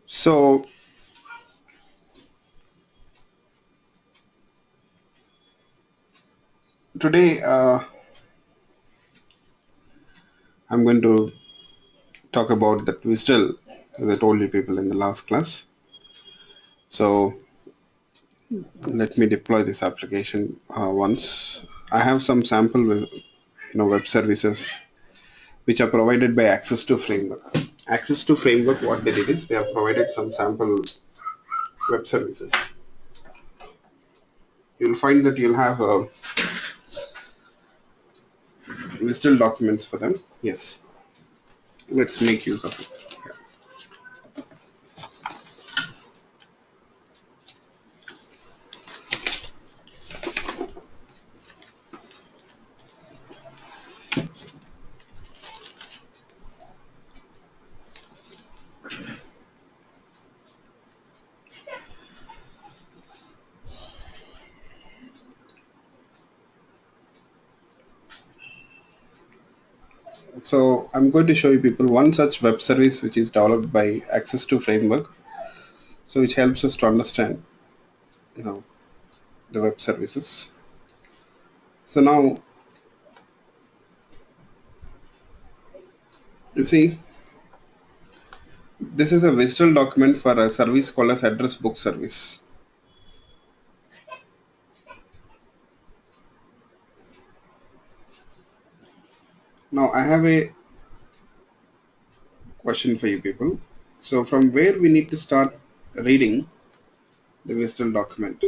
So today I'm going to talk about the Twistle, as I told you people in the last class. So let me deploy this application once. I have some sample web services which are provided by Access to Framework. Access to Framework, what they did is they have provided some sample web services. You'll find that you'll have Twistle documents for them. Yes, let's make use of it. So I'm going to show you people one such web service which is developed by Access to Framework. So which helps us to understand, you know, the web services. So now you see, this is a visual document for a service called as address book service. Now I have a question for you people. So from where we need to start reading the visual document?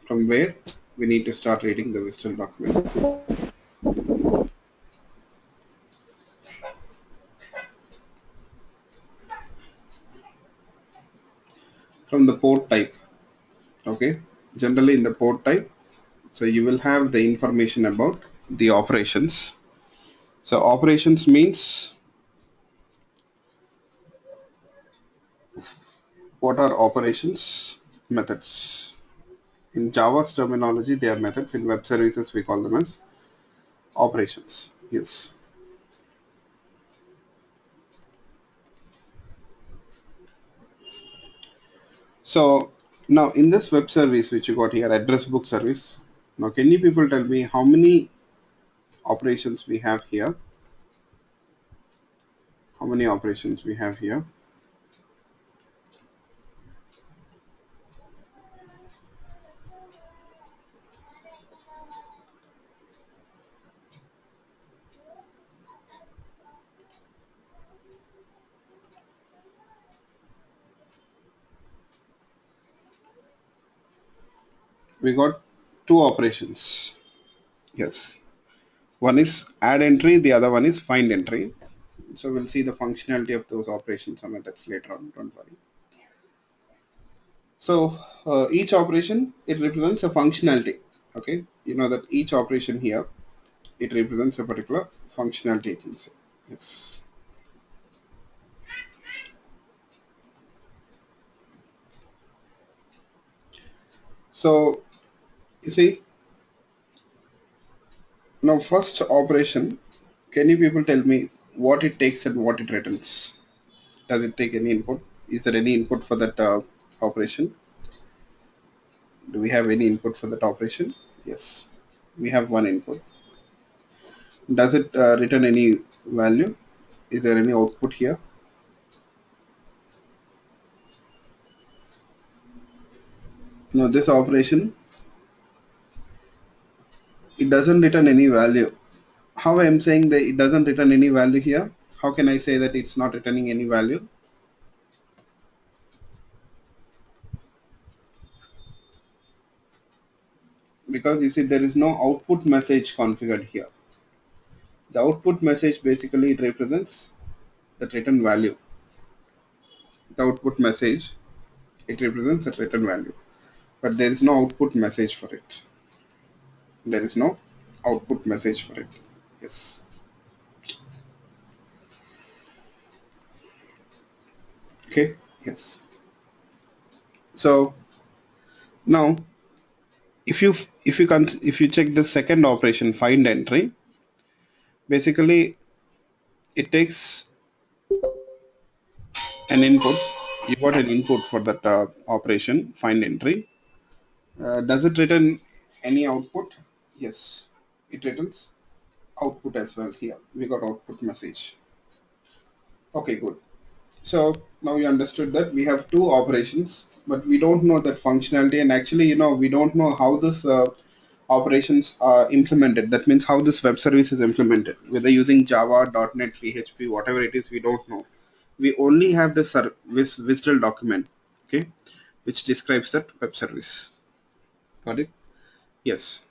From where we need to start reading the visual document? From the port type. Okay. Generally in the port type, so you will have the information about the operations. So operations means, what are operations? Methods. In Java's terminology, they are methods. In web services, we call them as operations. Yes. So now in this web service which you got here, address book service. Now can you people tell me how many operations we have here? How many operations we have here? We got two operations. Yes. One is add entry, the other one is find entry. So we'll see the functionality of those operations and methods later on, don't worry. So each operation, it represents a functionality. Okay, you know that each operation here, it represents a particular functionality, you can say. Yes. So you see, now first operation, can you people tell me what it takes and what it returns? Does it take any input? Is there any input for that operation? Do we have any input for that operation? Yes, we have one input. Does it return any value? Is there any output here? No, this operation, it doesn't return any value. How I am saying that it doesn't return any value here? How can I say that it's not returning any value? Because you see there is no output message configured here. The output message basically it represents the return value. The output message, it represents a return value, but there is no output message for it. There is no output message for it. Yes. Okay. Yes. So now if you check the second operation, find entry, basically it takes an input. You got an input for that operation, find entry. Does it return any output? Yes, it returns output as well here. We got output message. Okay, good. So now you understood that we have two operations, but we don't know that functionality, and actually, we don't know how this operations are implemented. That means how this web service is implemented, whether using Java, .NET, PHP, whatever it is, we don't know. We only have the service WSDL document, okay, which describes that web service. Got it? Yes.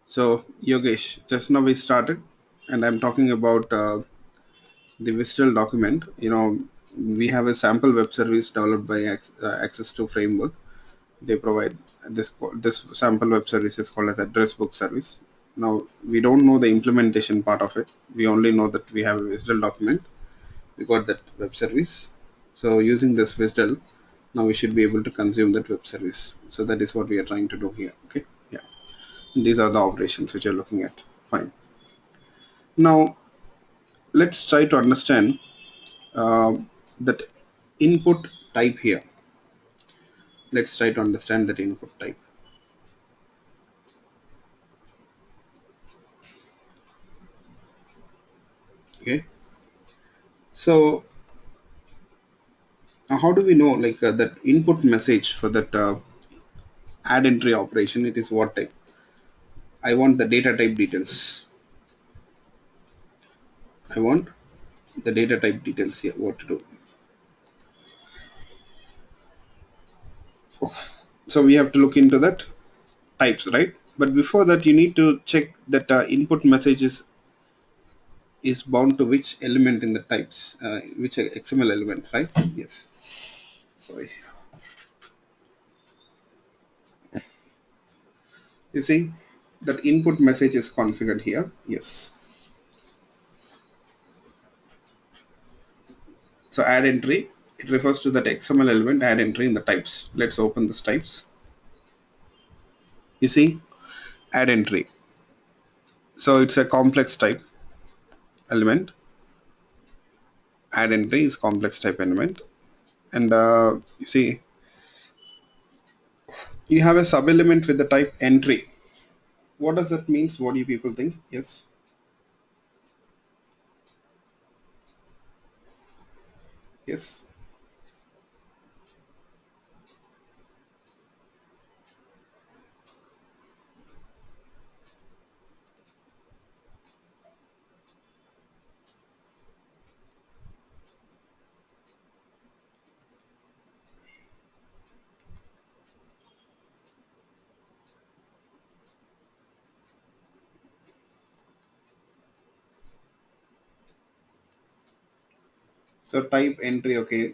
So Yogesh, just now we started, and I'm talking about the WSDL document. We have a sample web service developed by Access to Framework. They provide this sample web service is called as address book service. Now we don't know the implementation part of it. We only know that we have a WSDL document. We got that web service. So using this WSDL, now we should be able to consume that web service. So that is what we are trying to do here. Okay. Yeah. These are the operations which you're looking at. Fine. Now let's try to understand uh, that input type here. Let's try to understand that input type. Okay. So now how do we know like that input message for that add entry operation? It is what type? I want the data type details. I want the data type details here. What to do? So we have to look into that types, right? But before that, you need to check that input message is bound to which element in the types, which XML element, right? Yes. Sorry. You see that input message is configured here. Yes. So add entry, it refers to that XML element add entry in the types. Let's open this types. You see add entry. So it's a complex type element. Add entry is complex type element. And you see you have a sub element with the type entry. What does that mean? What do you people think? Yes. Yes. So type entry, okay.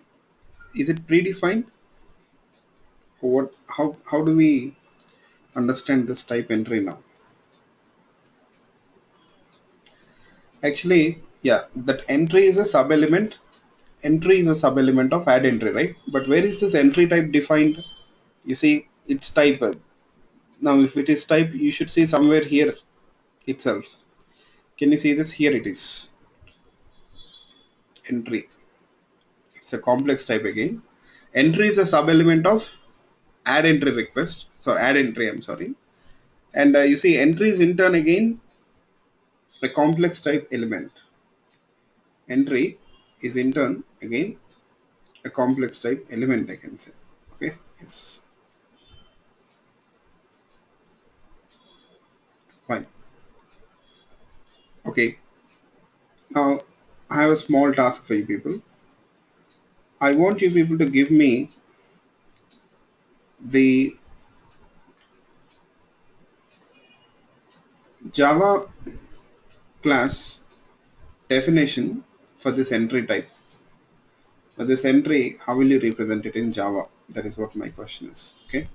Is it predefined? What how do we understand this type entry now? Actually, yeah, that entry is a sub element. Entry is a sub element of add entry, right? But where is this entry type defined? You see, it's type. Now, if it is type, you should see somewhere here itself. Can you see this? Here it is. Entry. It's a complex type again. Entry is a sub element of add entry request. So add entry, I'm sorry. And you see entry is in turn again a complex type element. Entry is in turn again a complex type element, I can say. Okay. Yes. Fine. Okay. Now I have a small task for you people. I want you people to give me the Java class definition for this entry type. For this entry, how will you represent it in Java? That is what my question is. Okay.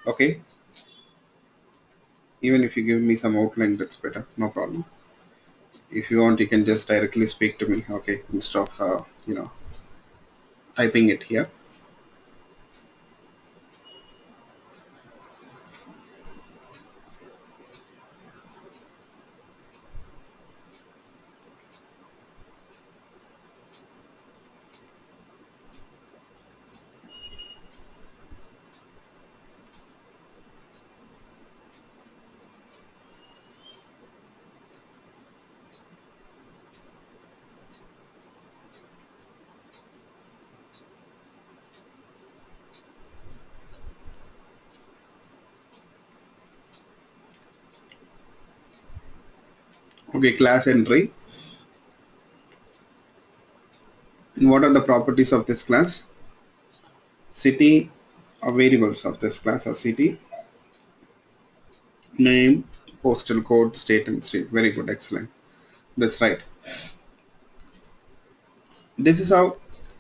Okay. Even if you give me some outline, that's better. No problem. If you want, you can just directly speak to me, okay, instead of typing it here. Okay, class entry. And what are the properties of this class? City or variables of this class are city, name, postal code, state and street. Very good, excellent. That's right. This is how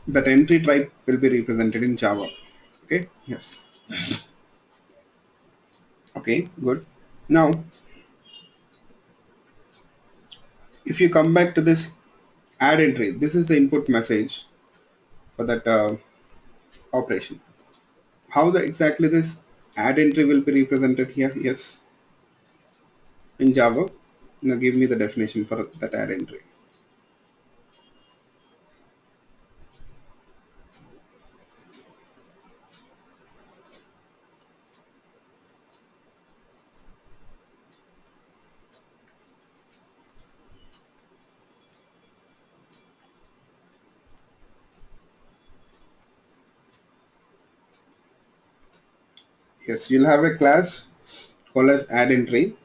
that entry type will be represented in Java. Okay, yes. Okay, good. Now, if you come back to this add entry, this is the input message for that operation. How exactly this add entry will be represented here? Yes, in Java. Now give me the definition for that add entry. Yes, you'll have a class called as add entry.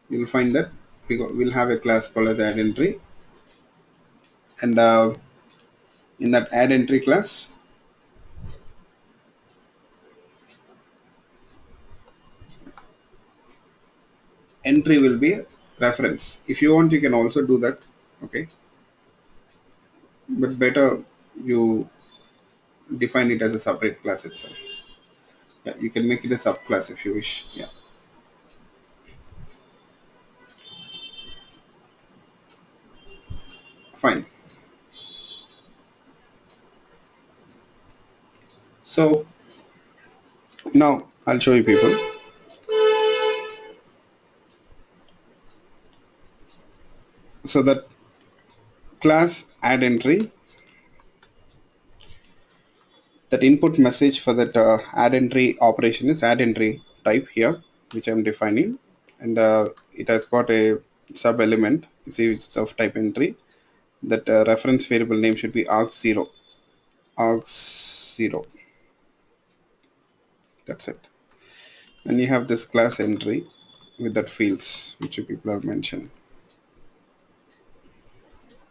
You'll find that we'll have a class called as add entry, and in that add entry class, entry will be a reference. If you want, you can also do that. Okay, but better you define it as a separate class itself. Yeah, you can make it a subclass if you wish. Yeah, fine. So now I'll show you people. So that class add entry, that input message for that add entry operation is add entry type here, which I'm defining, and it has got a sub element. You see, it's of type entry. That reference variable name should be args0. Args0. That's it. And you have this class entry with that fields which you people have mentioned.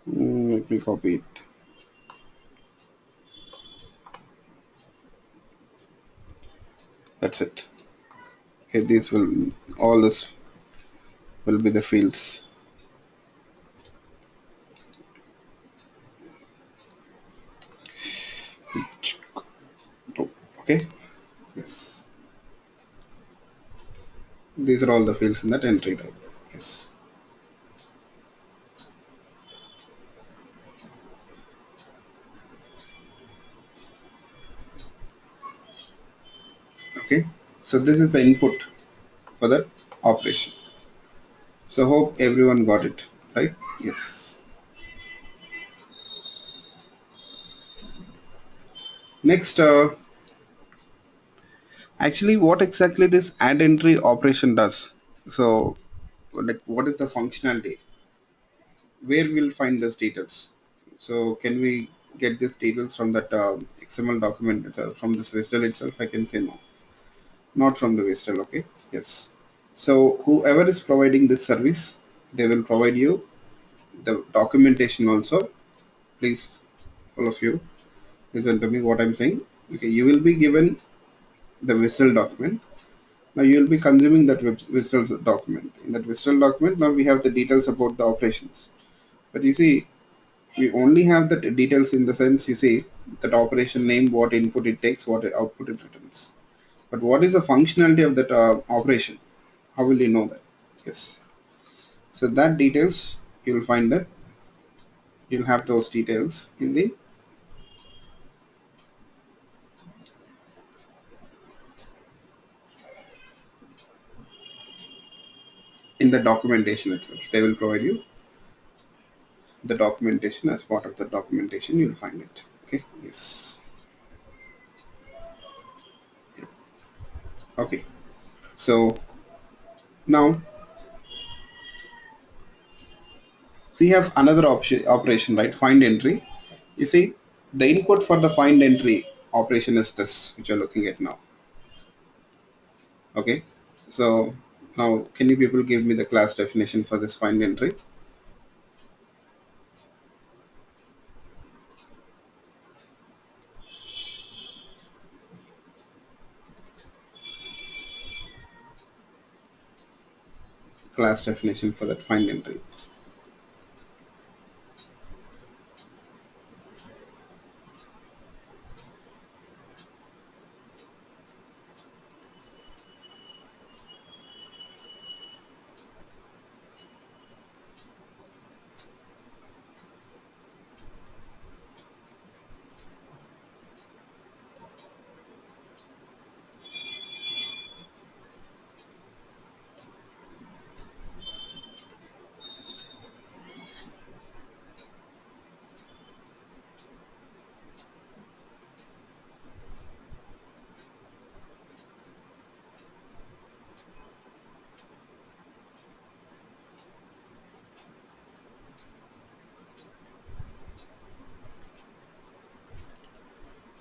Let me copy it. That's it. Okay, these will, all this will be the fields. Okay, yes. These are all the fields in that entry type. Yes. Okay. So this is the input for that operation. So hope everyone got it, right? Yes. Next, actually, what exactly this add entry operation does? So, like, what is the functionality? Where we'll find these details? So, can we get these details from that XML document itself, from this WSDL itself? I can say no, not from the WSDL. Okay. Yes. So, whoever is providing this service, they will provide you the documentation also. Please, all of you, listen to me what I'm saying. Okay, you will be given the WSDL document. Now you will be consuming that WSDL document. In that WSDL document, now we have the details about the operations. But you see, we only have the details in the sense, you see, that operation name, what input it takes, what output it returns. But what is the functionality of that operation? How will you know that? Yes. So that details, you'll find that you'll have those details in the documentation itself. They will provide you the documentation. As part of the documentation, you'll find it. Okay. Yes. Okay. So now we have another option operation, right? Find entry. You see, the input for the find entry operation is this, which you're looking at now. Okay. So now, can you people give me the class definition for this find entry? Class definition for that find entry.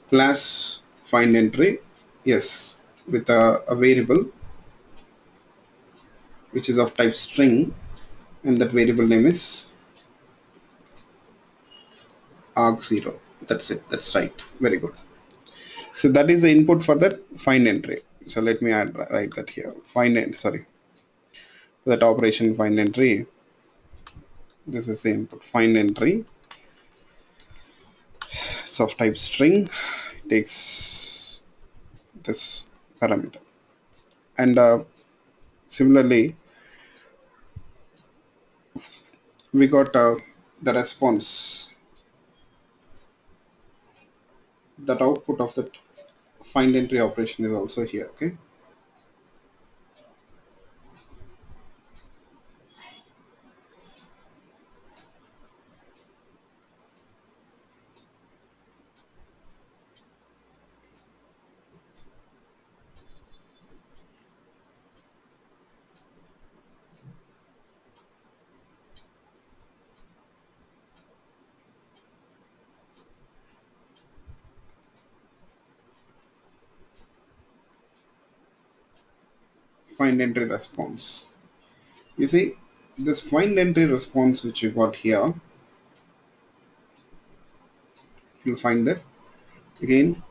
Class find entry, yes, with a variable which is of type string, and that variable name is arg0. That's it. That's right. Very good. So that is the input for that find entry. So let me write that here. Sorry, that operation find entry. This is the input find entry. It's of type string. Takes this parameter, and similarly, we got the response, that output of that find entry operation is also here. Okay. Find entry response. You see, this find entry response which you got here, you'll find that again.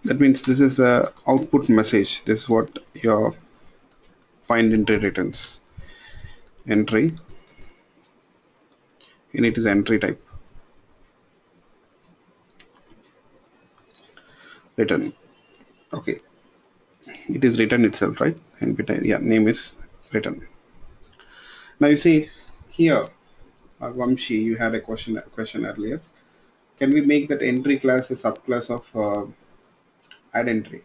That means this is the output message. This is what your find entry returns. Entry, and it is entry type. Return. Okay, it is written itself, right? And yeah, name is written. Now you see here, Vamshi, you had a question earlier. Can we make that entry class a subclass of add entry?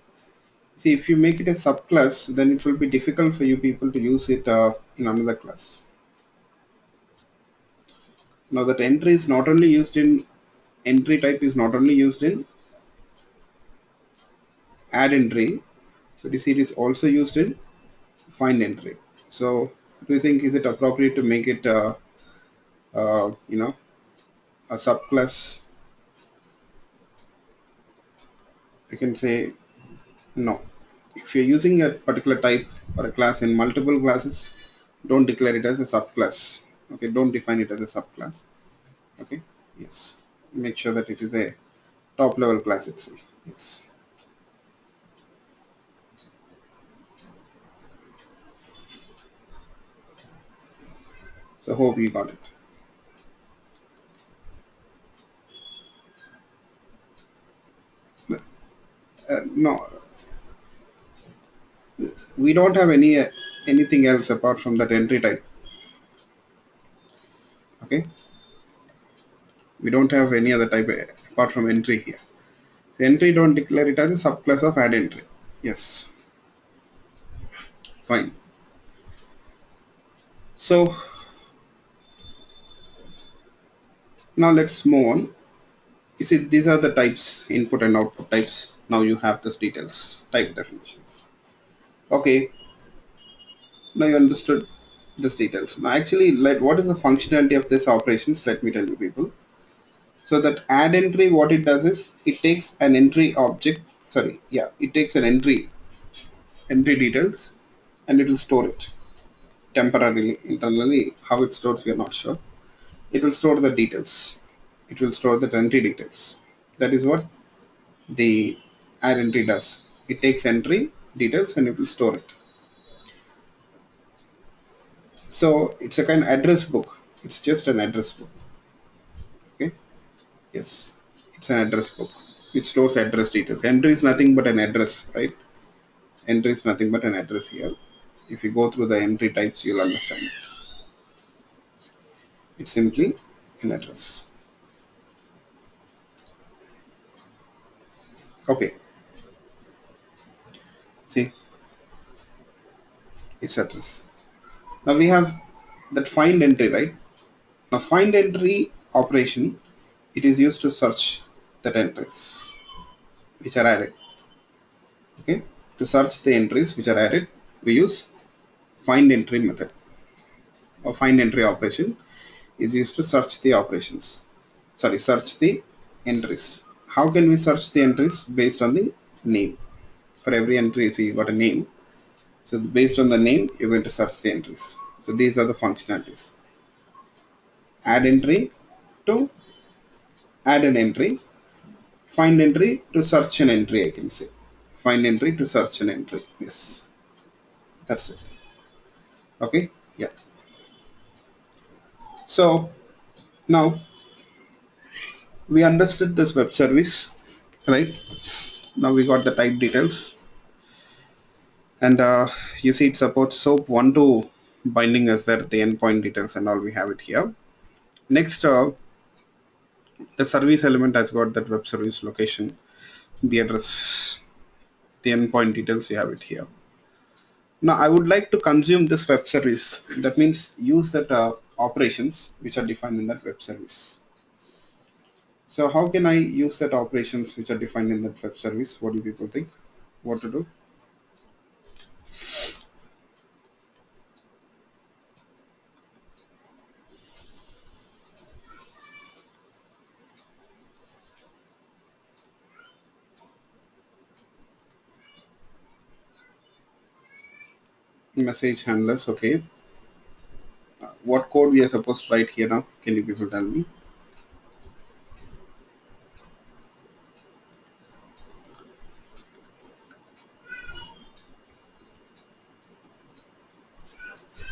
See, if you make it a subclass, then it will be difficult for you people to use it in another class. Now that entry is not only used in entry type is not only used in add entry, but you see it is also used in find entry. So do you think is it appropriate to make it you know, a subclass? I can say no. If you're using a particular type or a class in multiple classes, don't declare it as a subclass. Okay, don't define it as a subclass. Okay, yes. Make sure that it is a top level class itself. Yes. So hope you got it. No, we don't have any anything else apart from that entry type. Okay, we don't have any other type apart from entry here. So entry, don't declare it as a subclass of add entry. Yes, fine. So now let's move on. You see, these are the types, input and output types. Now you have this details, type definitions. Okay, now you understood this details. Now actually, what is the functionality of this operations? Let me tell you people. So that add entry, what it does is it takes an entry object, sorry, yeah, it takes an entry details, and it will store it temporarily internally. How it stores, we are not sure. It will store the details. It will store the entry details. That is what the add entry does. It takes entry details and it will store it. So it's a kind of address book. It's just an address book. Okay. Yes. It's an address book. It stores address details. Entry is nothing but an address, right? Entry is nothing but an address here. If you go through the entry types, you'll understand it. It's simply an address. Okay. See, it's address. Now we have that find entry, right? Now find entry operation, it is used to search that entries which are added. Okay, to search the entries which are added, we use find entry method, or find entry operation is used to search the operations. Sorry, search the entries. How can we search the entries? Based on the name. For every entry, so you got a name. So based on the name, you're going to search the entries. So these are the functionalities. Add entry to add an entry, find entry to search an entry, I can say. Find entry to search an entry. Yes, that's it. Okay, yeah. So now we understood this web service, right? Now we got the type details, and you see it supports SOAP 1 to binding as that the endpoint details and all, we have it here. Next, the service element has got that web service location, the address, the endpoint details, you have it here. Now I would like to consume this web service. That means use that operations which are defined in that web service. So how can I use that operations which are defined in that web service? What do people think? What to do? Message handlers, okay. What code we are supposed to write here now? Can you people tell me?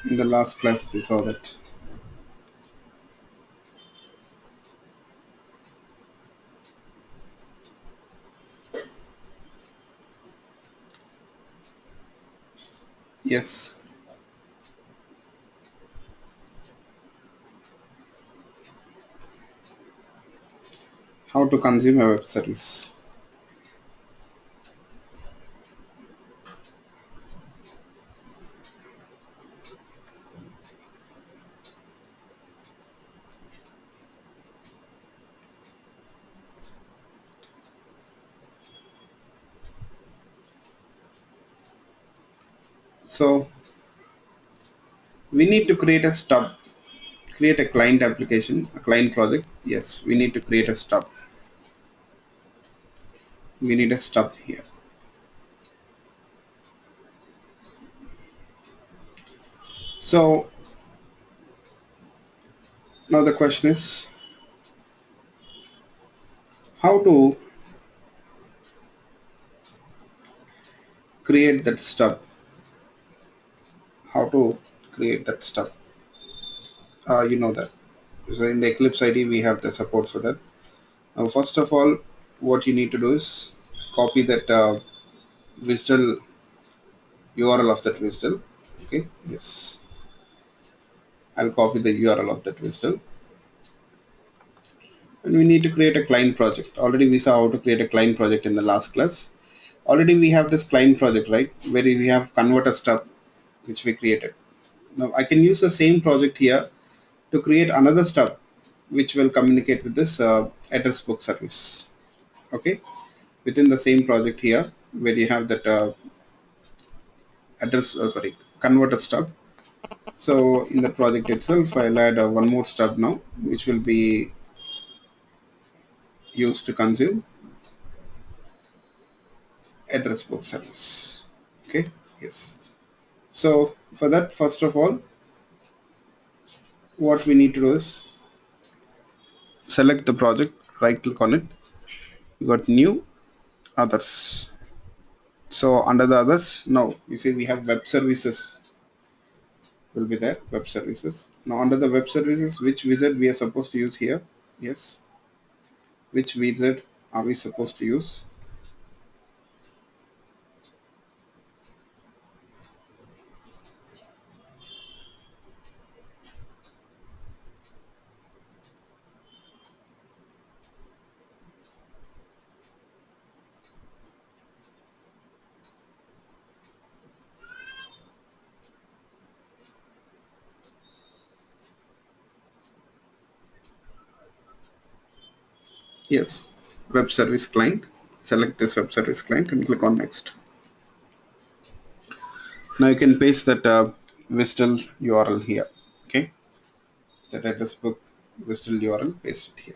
In the last class we saw that. Yes. How to consume a web service. So we need to create a stub, create a client application, a client project. Yes, we need to create a stub. We need a stub here. So now the question is how to create that stub. How to create that stub. You know that. So in the Eclipse ID we have the support for that. Now first of all, what you need to do is copy that WSDL URL of that WSDL. Okay, yes. I'll copy the URL of that WSDL. And we need to create a client project. Already we saw how to create a client project in the last class. Already we have this client project, right? Where we have converter stub, which we created. Now I can use the same project here to create another stub, which will communicate with this address book service. Okay, within the same project here, where you have that converter stub. So in the project itself, I'll add one more stub now, which will be used to consume address book service. Okay, yes. So for that, first of all, what we need to do is select the project, right click on it, you got new, others. So under the others, now you see we have web services will be there, web services. Now under the web services, which wizard we are supposed to use here? Yes, which wizard are we supposed to use? Yes, web service client. Select this web service client and click on next. Now you can paste that WSDL URL here. Okay, that address book WSDL URL, paste it here.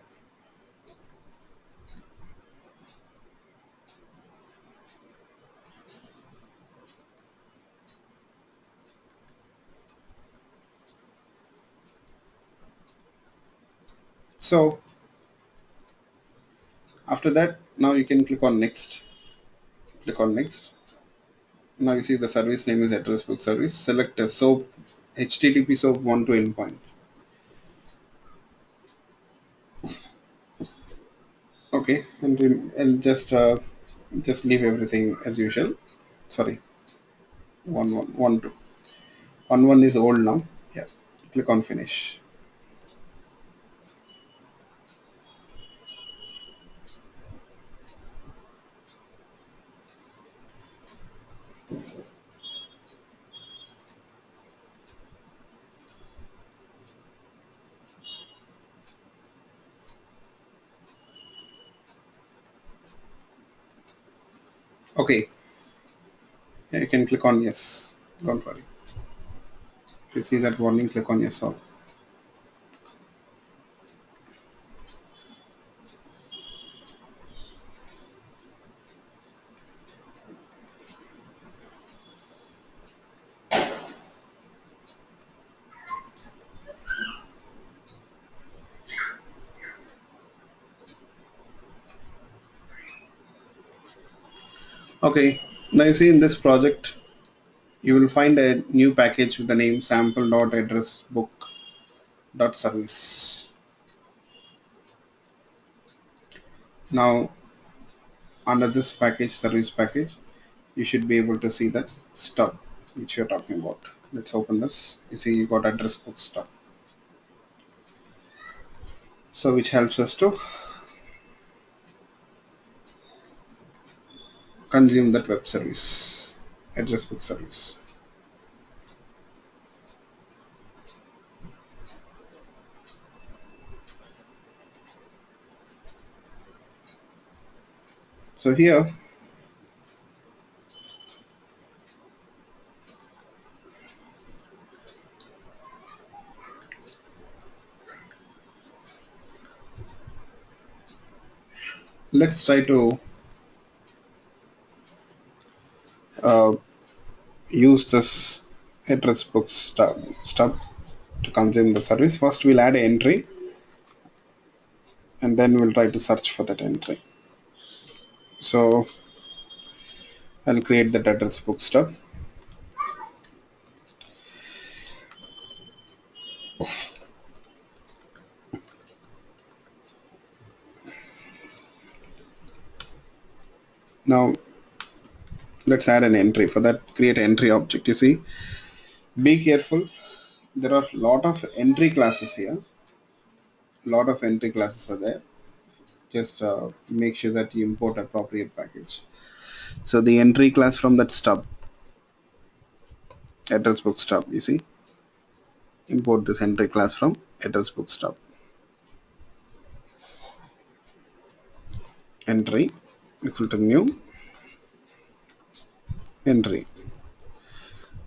So after that, now you can click on next. Click on next. Now you see the service name is address book service. Select a SOAP, HTTP SOAP 1 to endpoint. Okay, and just leave everything as usual. Sorry, one two. One is old now. Yeah, click on finish. Okay, yeah, you can click on yes. Don't worry. If you see that warning, click on yes all. Okay, now you see in this project, you will find a new package with the name sample.addressbook.service. Now under this package, service package, you should be able to see that stub which you're talking about. Let's open this. You see you got address book stub. So which helps us to consume that web service, address book service. So here let's try to uh, use this address book stub to consume the service. First we'll add an entry and then we'll try to search for that entry. So I'll create that address book stub. Now let's add an entry. For that, create an entry object. You see Be careful. There are a lot of entry classes here. Lot of entry classes are there. Just make sure that you import appropriate package. So the entry class from that stub, address book stub, you see, import this entry class from address book stub. Entry equal to new entry.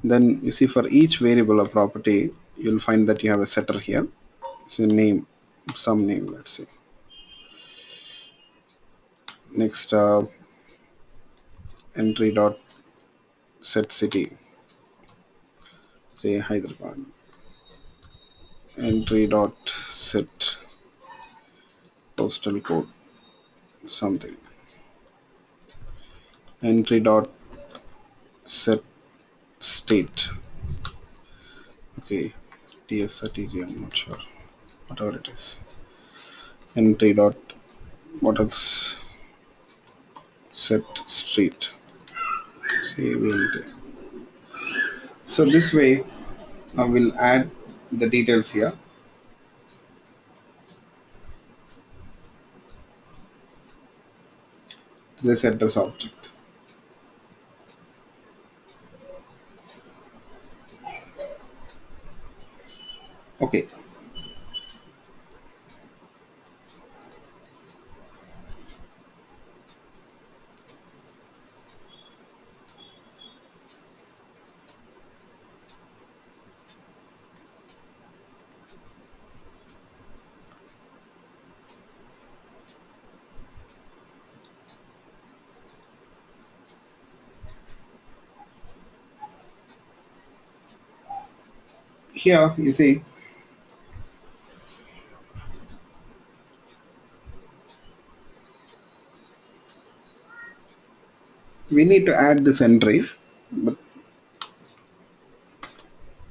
Then you see for each variable or property, you'll find that you have a setter here. So name, some name, let's say. Next, entry dot set city, say Hyderabad. Entry dot set postal code, something. Entry dot set state. Okay, TS or TG, I'm not sure. Whatever it is. Entry dot what else? Set street. CVLT. So this way I will add the details here. This address object. Okay. Here you see we need to add this entry, but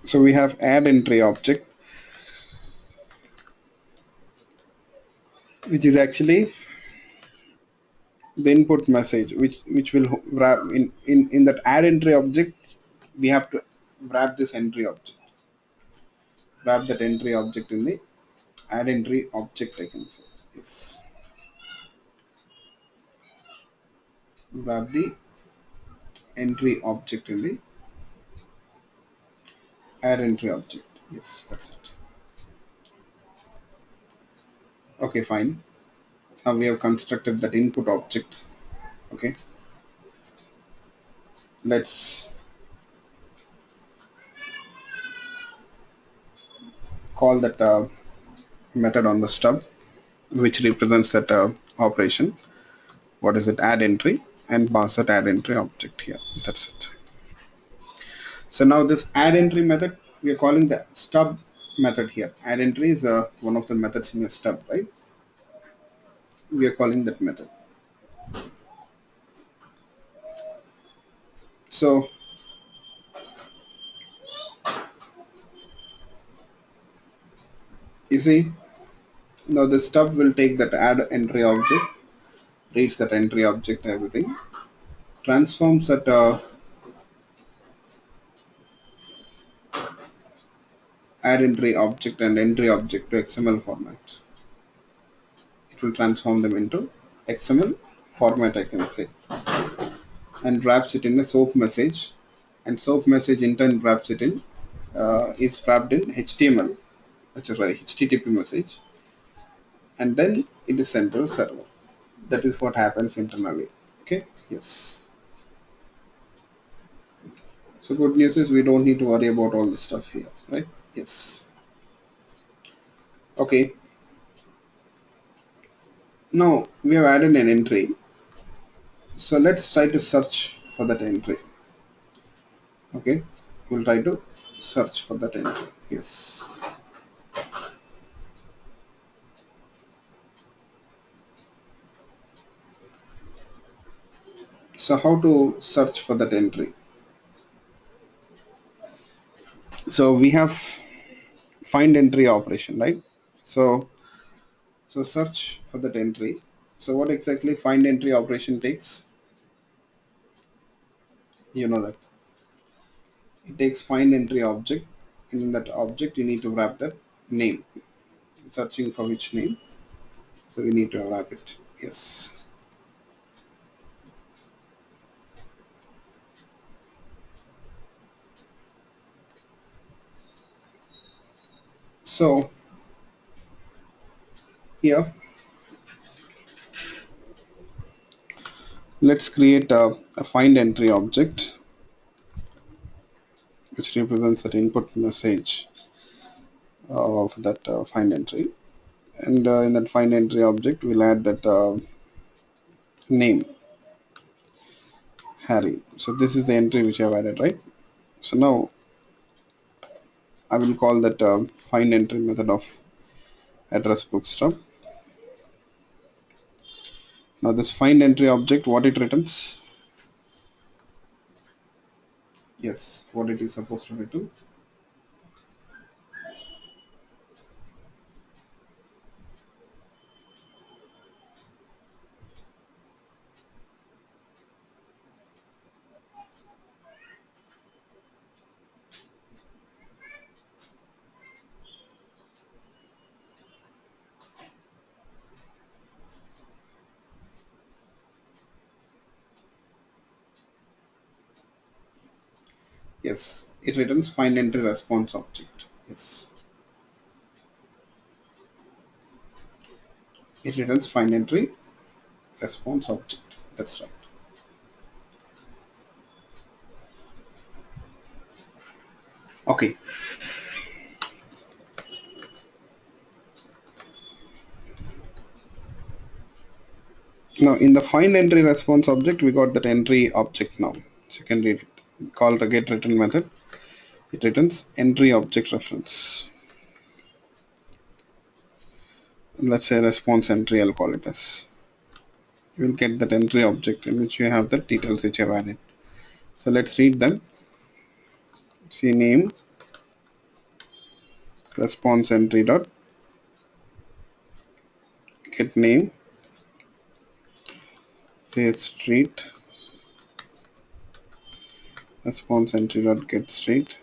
so we have add entry object, which is actually the input message, which will wrap in that add entry object. We have to wrap this entry object, wrap that entry object in the add entry object, I can say. Yes. Wrap the entry object in the add entry object. Yes, that's it. Okay, fine. Now we have constructed that input object. Okay, let's call that method on the stub, which represents that operation. What is it? Add entry, and pass that add entry object here. That's it. So now this add entry method, we are calling the stub method here. Add entry is one of the methods in a stub, right? We are calling that method. So you see, now the stub will take that add entry object, reads that entry object, everything, transforms that add entry object and entry object to XML format. It will transform them into XML format, I can say, and wraps it in a SOAP message, and SOAP message in turn wraps it in is wrapped in HTML, which is a HTTP message, and then it is sent to the server. That is what happens internally. Okay, yes. So good news is we don't need to worry about all the stuff here, right? Yes. Okay. Now we have added an entry. So let's try to search for that entry. Okay, we'll try to search for that entry. Yes. So how to search for that entry? So we have find entry operation, right? So search for that entry. So what exactly find entry operation takes? You know that. It takes find entry object, and in that object you need to wrap that name. Searching for which name, so we need to wrap it. Yes. So here let's create a find entry object which represents that input message of that find entry, and in that find entry object we'll add that name Harry. So this is the entry which I've added, right? So now I will call that find entry method of address bookstop. Now this find entry object, what it returns? Yes, what it is supposed to return? Yes, it returns find entry response object. Yes, it returns find entry response object. That's right. Okay. Now in the find entry response object, we got that entry object now. So you can read it. Call the get return method. It returns entry object reference. Let's say response entry, I'll call it as. You will get that entry object in which you have the details which I've added. So let's read them. See name response entry dot get name, say street response entry dot get street,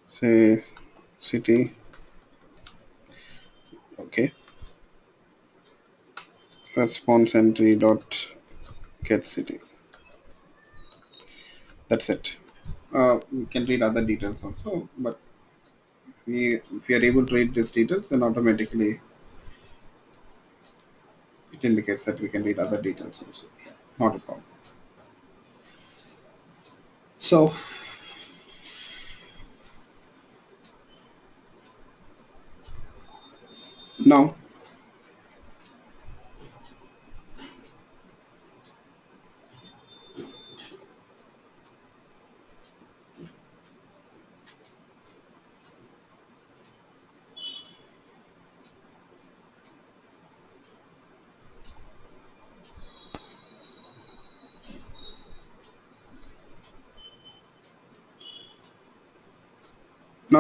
say city. Okay, response entry dot get city. That's it. We can read other details also, but if we are able to read these details, then automatically it indicates that we can read other details also. Not a problem. So now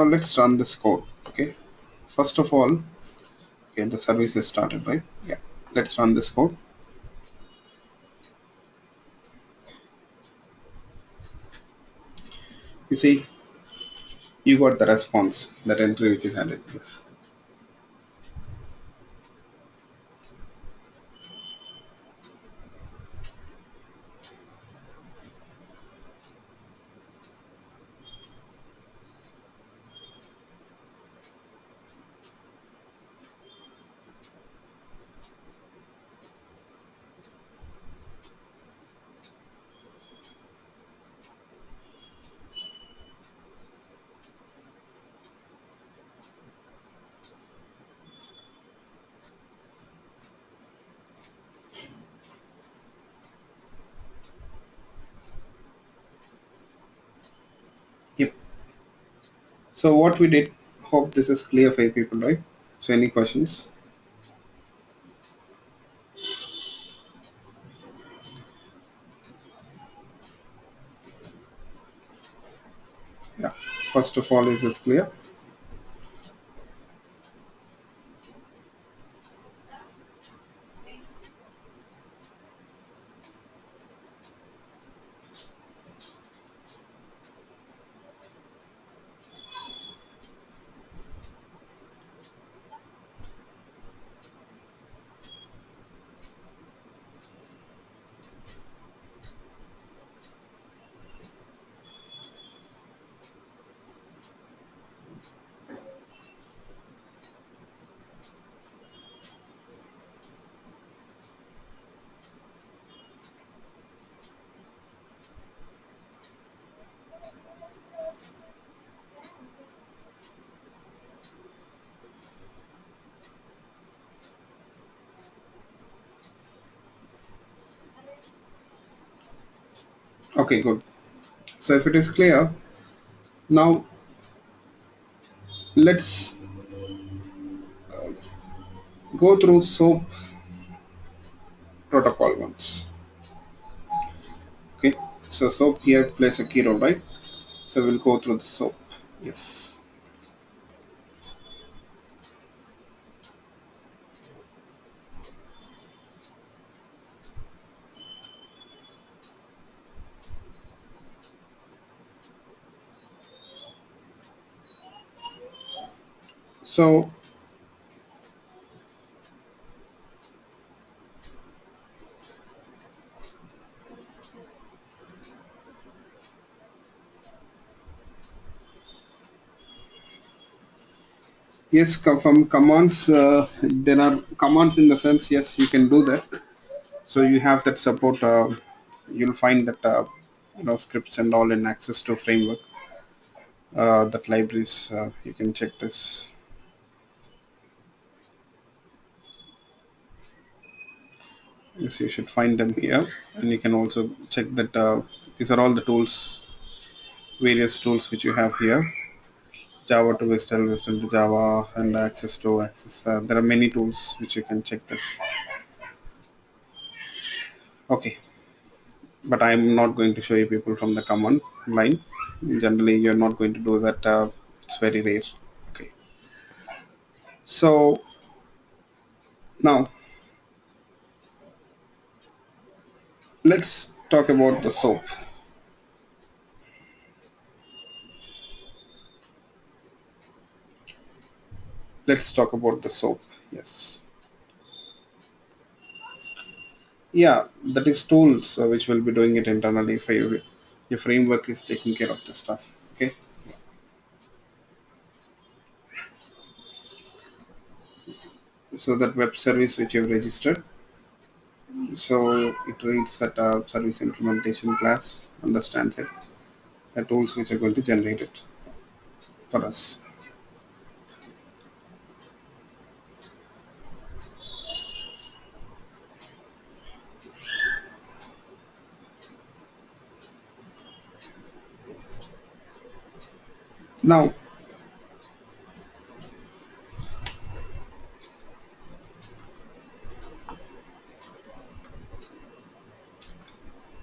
let's run this code. Okay, first of all, okay, the service is started, right? Yeah, let's run this code. You see, you got the response, that entry which is added. Yes. Yep. So what we did, hope this is clear for you people, right? So any questions? Yeah. First of all, is this clear? Okay, good. So if it is clear, now let's go through SOAP protocol once. Okay, so SOAP here plays a key role, right? So we'll go through the SOAP. Yes. So yes, from commands, there are commands in the sense, yes, you can do that. So you have that support. You'll find that scripts and all in access to framework. That libraries, you can check this. Yes, you should find them here, and you can also check that these are all the tools, various tools which you have here. Java to Vistal, Vistal to Java, and access to access. There are many tools which you can check this. Okay, but I'm not going to show you people from the command line. Generally, you're not going to do that. It's very rare. Okay, so now let's talk about the SOAP. Let's talk about the SOAP. Yes. Yeah, that is tools which will be doing it internally for you. Your framework is taking care of the stuff. Okay. So that web service which you've registered, so it reads that service implementation class, understands it, the tools which are going to generate it for us. Now,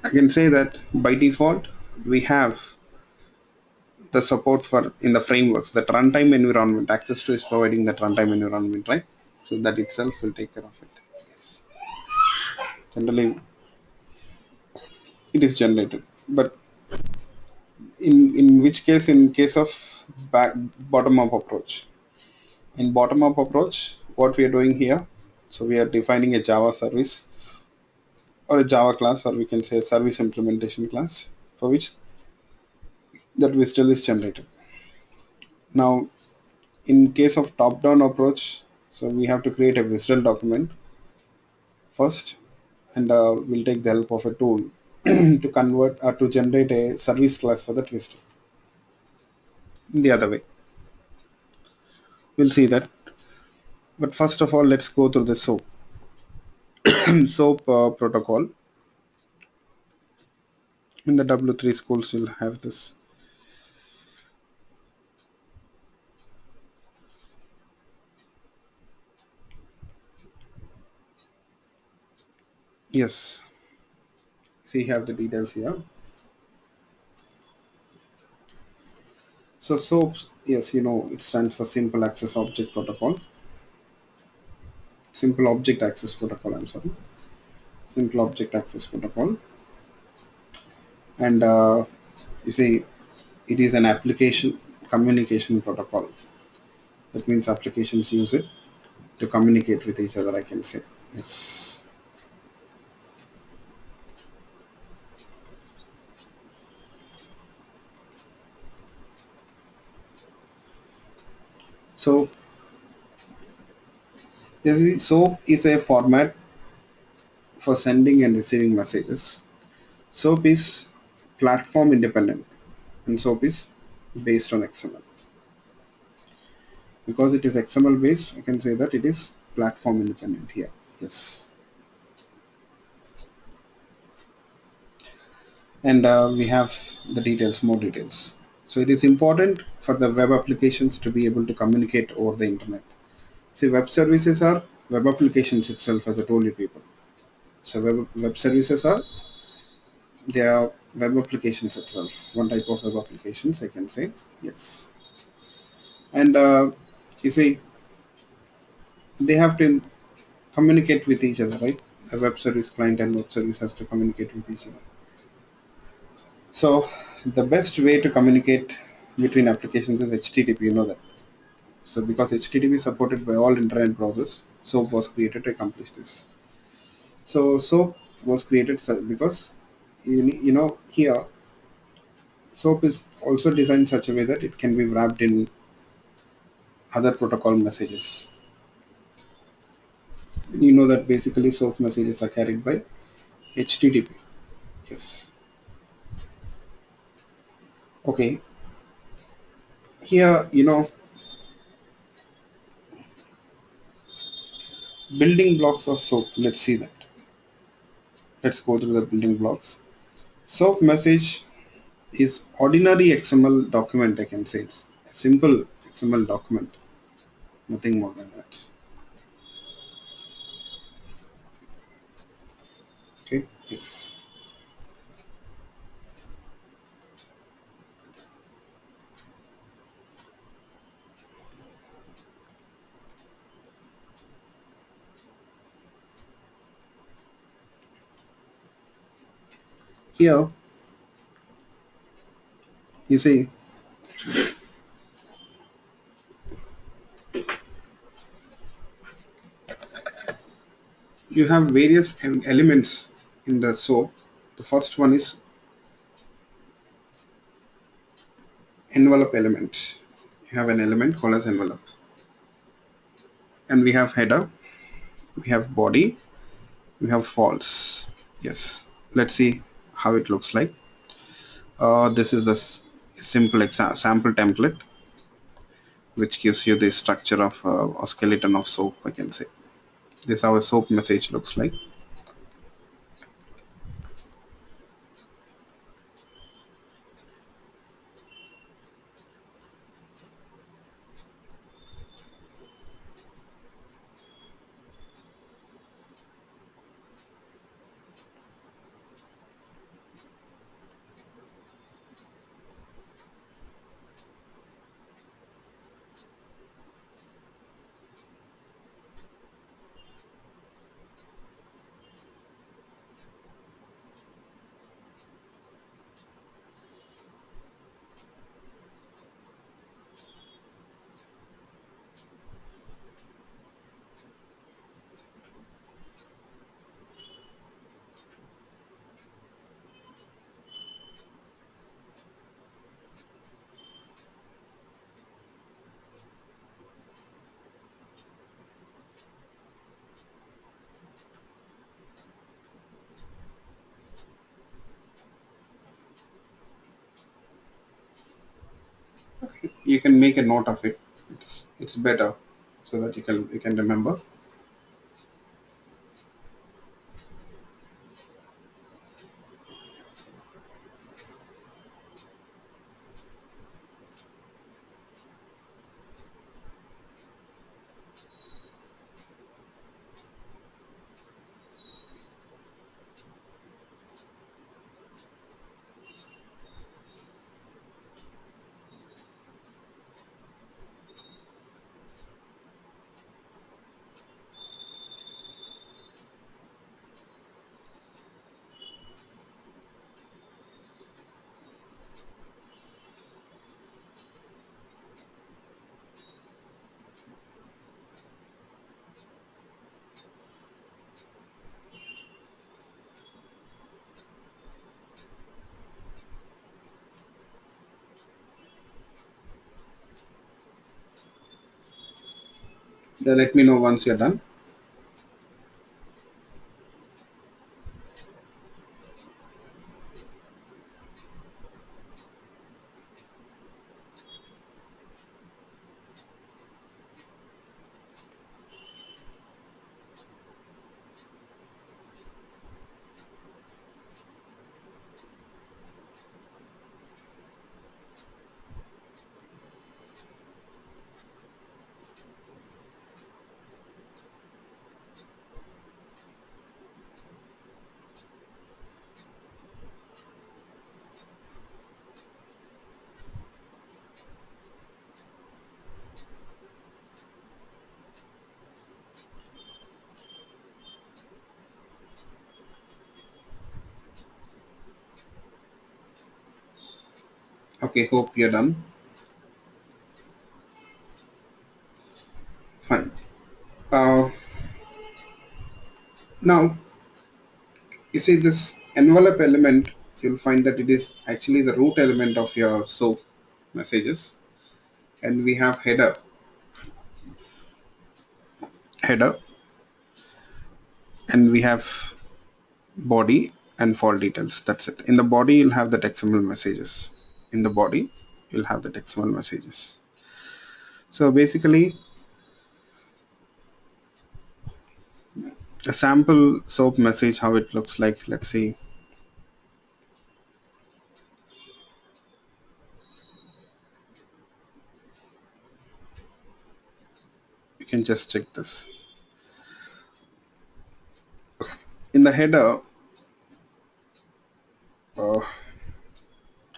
I can say that by default, we have the support for in the frameworks, that runtime environment, access to is providing that runtime environment, right? So that itself will take care of it. Yes. Generally, it is generated. But in which case, in case of bottom up approach, in bottom up approach, what we are doing here, so we are defining a Java service or a Java class, or we can say a service implementation class, for which that WSDL is generated. Now, in case of top down approach, so we have to create a WSDL document first, and we'll take the help of a tool to convert or to generate a service class for that WSDL. The other way, we'll see that. But first of all, let's go through the SOAP. SOAP protocol. In the W3 schools, you'll have this. Yes, see, you have the details here. So SOAP, yes, it stands for Simple Access Object Protocol. Simple Object Access Protocol, I'm sorry. Simple Object Access Protocol. And you see, it is an application communication protocol. That means applications use it to communicate with each other, I can say. Yes. So, you see, SOAP is a format for sending and receiving messages. SOAP is platform independent, and SOAP is based on XML. Because it is XML based, I can say that it is platform independent here. Yes. and we have the details, more details. So it is important for the web applications to be able to communicate over the internet. See, web services are web applications itself, as I told you people. So web services are, they are web applications itself, one type of web applications, I can say. Yes. And you see, they have to communicate with each other, right? A web service client and web service has to communicate with each other. So the best way to communicate between applications is HTTP, you know that. So because HTTP is supported by all internet browsers, SOAP was created to accomplish this. So SOAP was created because you know here SOAP is also designed such a way that it can be wrapped in other protocol messages. You know that basically SOAP messages are carried by HTTP. Yes. Okay. Here, building blocks of SOAP. Let's see that. Let's go through the building blocks. SOAP message is ordinary XML document, I can say. It's a simple XML document, nothing more than that. Okay. Yes. Here you see you have various elements in the SOAP. The first one is envelope element. You have an element called as envelope, and we have header, we have body, we have false. Yes. Let's see how it looks like. This is the simple sample template which gives you the structure of a skeleton of SOAP, I can say. This is how a SOAP message looks like. You can make a note of it. It's better so that you can remember. Let me know once you're done. Okay, hope you're done. Fine. Uh, Now, you see this envelope element, you'll find that it is actually the root element of your SOAP messages. And we have header, and we have body and fault details. That's it. In the body, you'll have the XML messages. In the body, you'll have the XML messages. So basically, a sample SOAP message, how it looks like. Let's see. You can just check this. In the header, uh,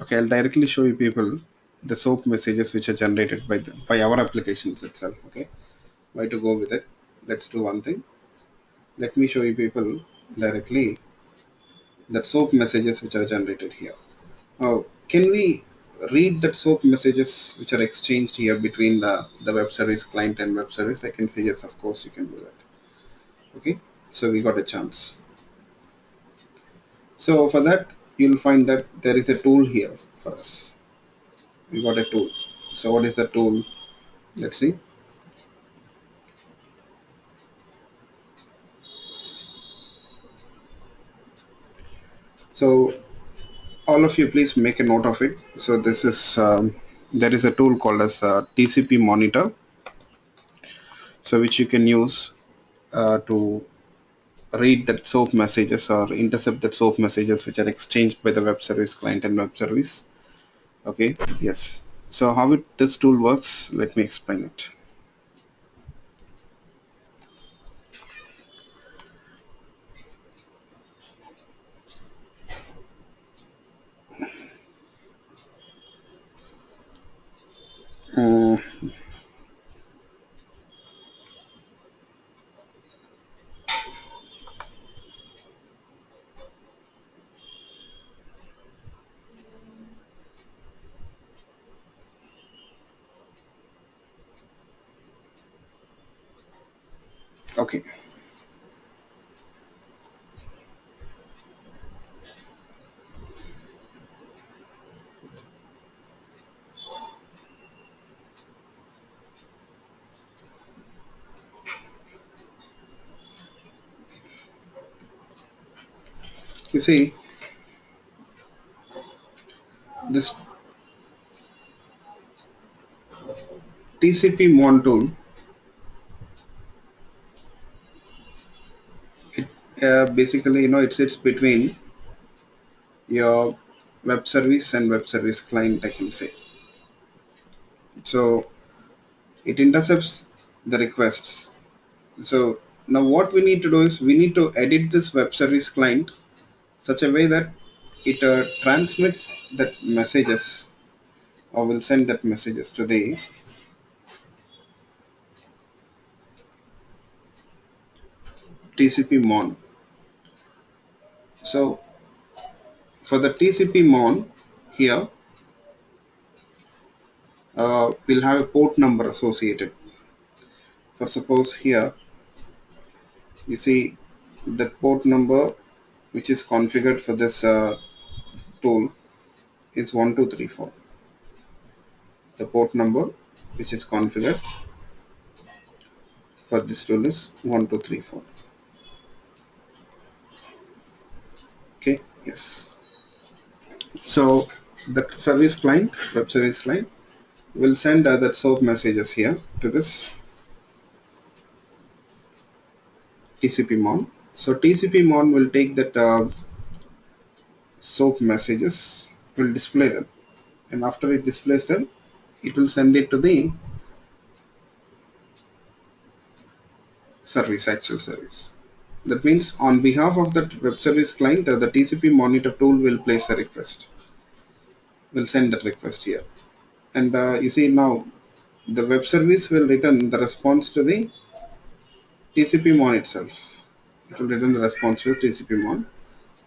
okay, I'll directly show you people the SOAP messages which are generated by our applications itself. Okay, why to go with it? Let's do one thing. Let me show you people directly that SOAP messages which are generated here. Can we read that SOAP messages which are exchanged here between the web service client and web service? I can say yes, of course you can do that. Okay, so we got a chance. So for that, you'll find that there is a tool here for us. We got a tool. So what is the tool? Let's see. So all of you please make a note of it. So this is there is a tool called as TCP monitor, so which you can use to read that SOAP messages or intercept that SOAP messages which are exchanged by the web service client and web service. Okay, yes. So how this tool works, let me explain it. Uh, okay. You see, this TCP mon tool, it basically, it sits between your web service and web service client, I can say. So it intercepts the requests. So now what we need to do is we need to edit this web service client such a way that it transmits that messages or will send that messages to the TCP mon. So for the TCP mon here, we'll have a port number associated. For suppose here, you see the port number which is configured for this tool is 1234. The port number which is configured for this tool is 1234. Okay, yes. So the service client, web service client, will send that SOAP messages here to this TCP mon. So TCP mon will take that SOAP messages, will display them, and after it displays them, it will send it to the service, actual service. That means on behalf of that web service client, the TCP monitor tool will place a request, will send that request here. And you see now the web service will return the response to the TCP mon itself. It will return the response to TCP mon.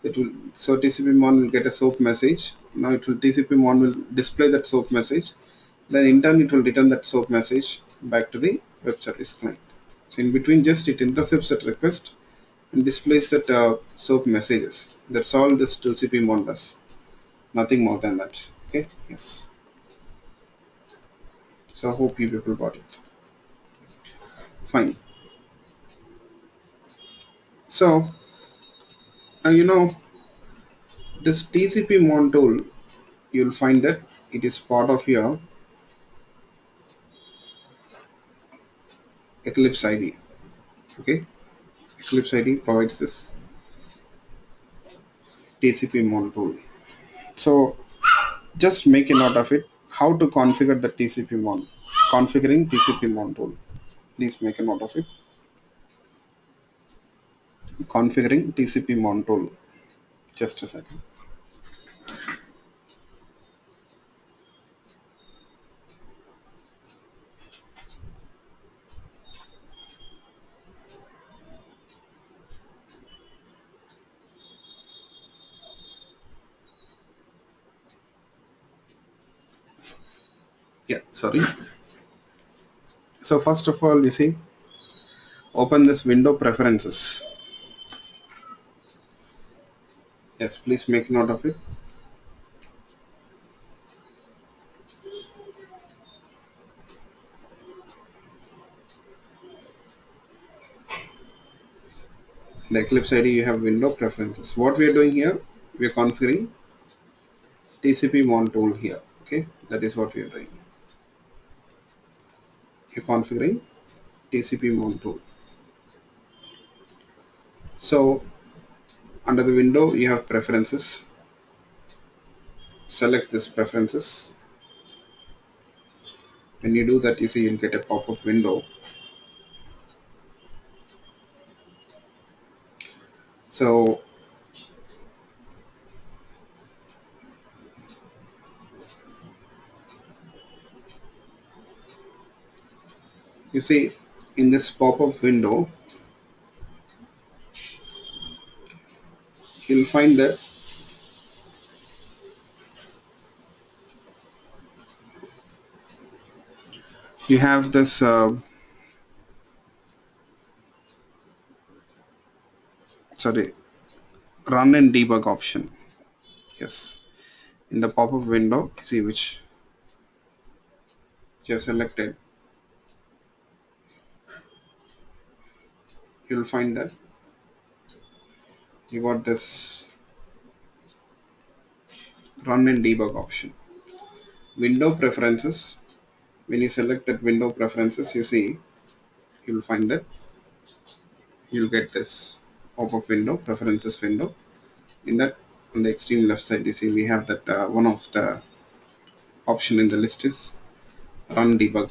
it will, so TCP/Mon will get a SOAP message. Now it will, TCP/Mon will display that SOAP message. Then in turn it will return that SOAP message back to the web service client. So in between, just it intercepts that request and displays that SOAP messages. That's all this TCP/Mon does. Nothing more than that. Okay. Yes. So I hope you people got it. Fine. So this TCP/Mon tool, you'll find that it is part of your Eclipse IDE. Okay. Eclipse IDE provides this TCP/Mon tool. So just make a note of it. How to configure the TCP/Mon? Configuring TCP/Mon tool. Please make a note of it. Configuring TCP/Mon tool. Just a second. Yeah, sorry. So first of all, you see, open this window preferences. Yes, please make note of it. In the Eclipse IDE, you have window preferences. What we are doing here, we are configuring TCP/Mon tool here. Okay, that is what we are doing. You're configuring TCP/Mon tool. So under the window, you have preferences. Select this preferences. When you do that, you see you'll get a pop-up window. So you see in this pop-up window, you'll find that you have this run and debug option. Yes, in the pop-up window, see which you have selected, you'll find that you got this run and debug option. Window preferences, when you select that window preferences, you see you'll find that you'll get this pop-up window, preferences window. In that, on the extreme left side, you see we have that one of the option in the list is run debug.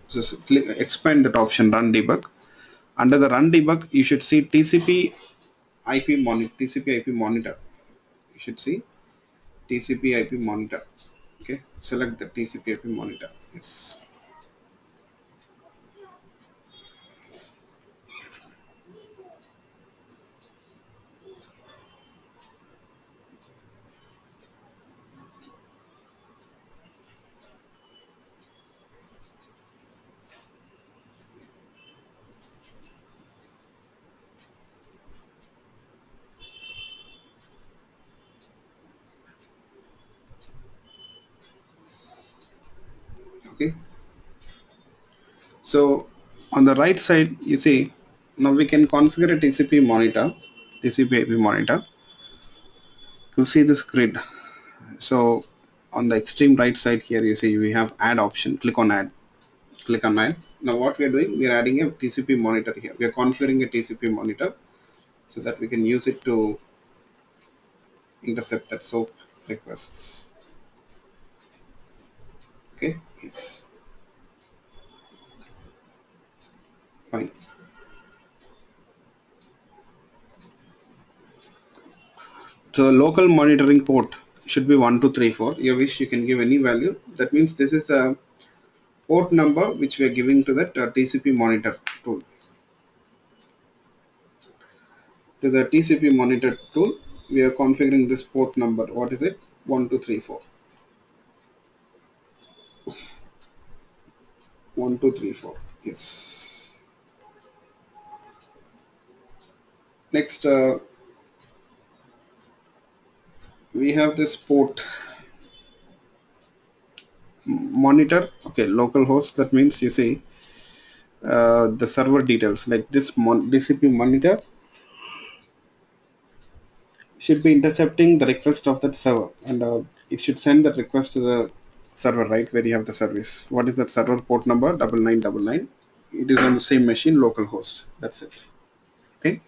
So expand that option, run debug. Under the run debug, you should see TCP IP monitor. TCP IP monitor. You should see TCP IP monitor. Okay, select the TCP IP monitor. Yes. Okay. So on the right side, you see now we can configure a TCP monitor, TCP IP monitor. You see this grid. So on the extreme right side here, you see we have add option. Click on add. Click on add. Now what we are doing, we are adding a TCP monitor here. We are configuring a TCP monitor so that we can use it to intercept that SOAP requests. Okay. Yes. Fine. So local monitoring port should be 1234. You wish you can give any value. That means this is a port number which we are giving to that TCP monitor tool. To the TCP monitor tool, we are configuring this port number. What is it? 1234. 1234. Yes. Next, we have this port monitor. Okay, localhost. That means you see the server details like this DCP monitor should be intercepting the request of that server, and it should send that request to the server, right, where you have the service. What is that server port number? 9999. It is on the same machine, localhost. That's it. Okay,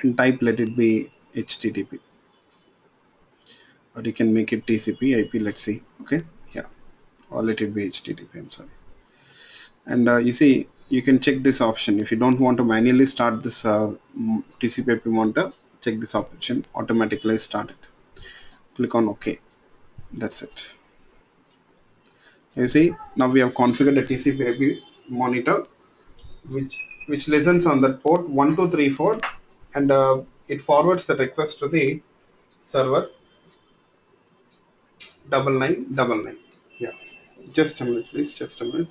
and type, let it be HTTP, or you can make it TCP IP. Let's see. Okay, yeah, or let it be HTTP. I'm sorry. And you see, you can check this option if you don't want to manually start this TCP IP monitor. Check this option, automatically start it. Click on OK. That's it. You see, now we have configured a TCP IP monitor which listens on that port 1234, and it forwards the request to the server 9999. Yeah, just a minute, please. Just a minute.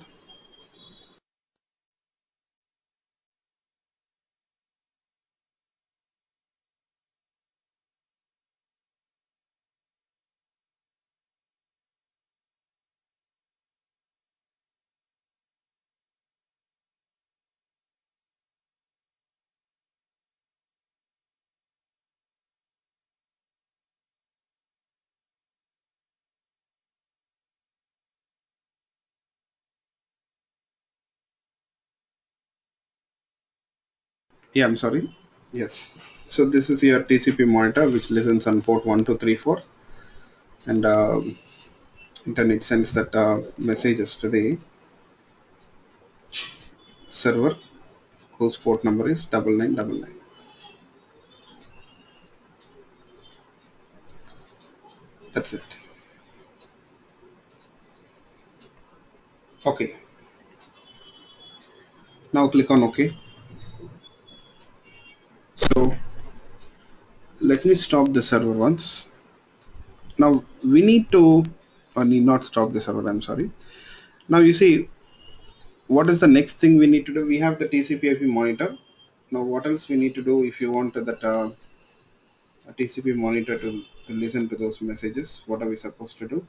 Yeah, I'm sorry. Yes. So this is your TCP monitor which listens on port 1234, and then it sends that messages to the server whose port number is 9999. That's it. Okay. Now click on OK. So let me stop the server once. Now we need to, or need not stop the server. I'm sorry. Now you see, what is the next thing we need to do? We have the TCP/IP monitor. Now what else we need to do if you want that a TCP monitor to listen to those messages? What are we supposed to do?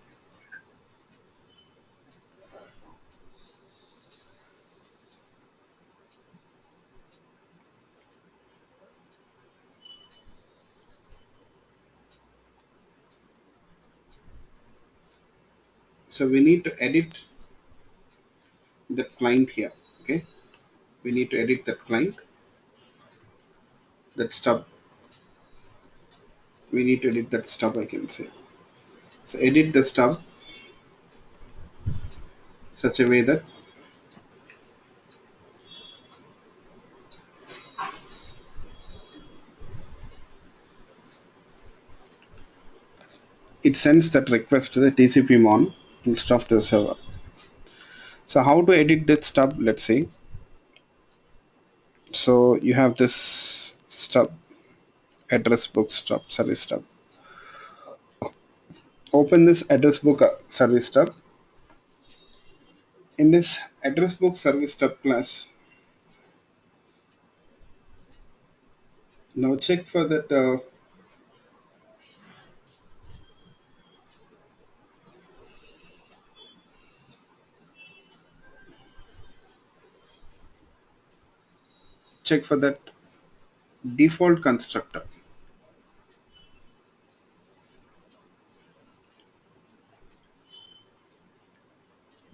So we need to edit the client here. Okay, we need to edit that client, that stub. We need to edit that stub, I can say. So edit the stub such a way that it sends that request to the TCP mon instead of the server. So how to edit that stub? Let's see. So you have this stub, address book stub, service stub. Open this address book service stub. In this address book service stub class, now check for that check for that default constructor.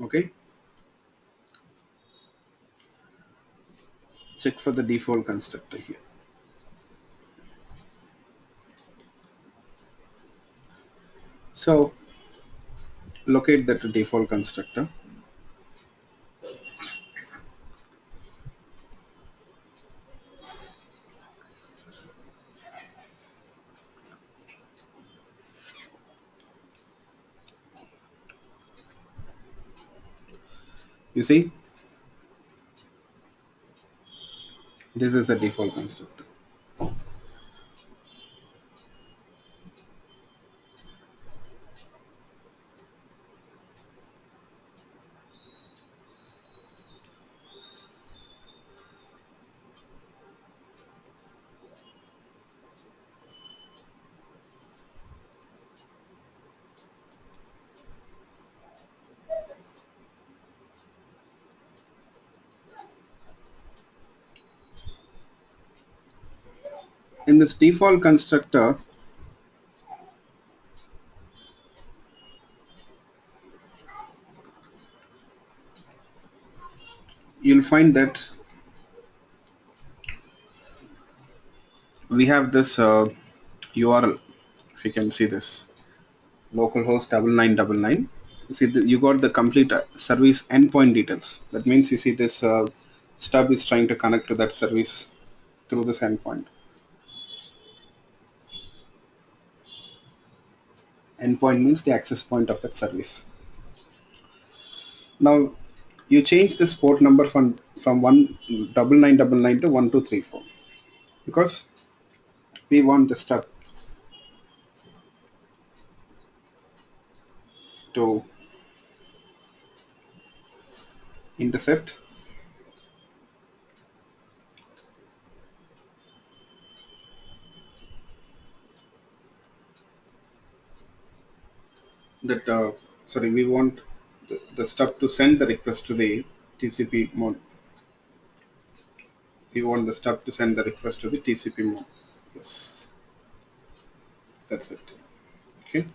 Okay, check for the default constructor here. So locate that default constructor. You see, this is a default constructor. In this default constructor, you'll find that we have this URL. If you can see this, localhost 9999. You see, you got the complete service endpoint details. That means you see this stub is trying to connect to that service through this endpoint. Endpoint means the access point of that service. Now you change this port number from 19999 to 1234 because we want the stub to intercept that sorry, we want the stub to send the request to the TCP mode. We want the stub to send the request to the TCP mode. Yes, that's it. Okay.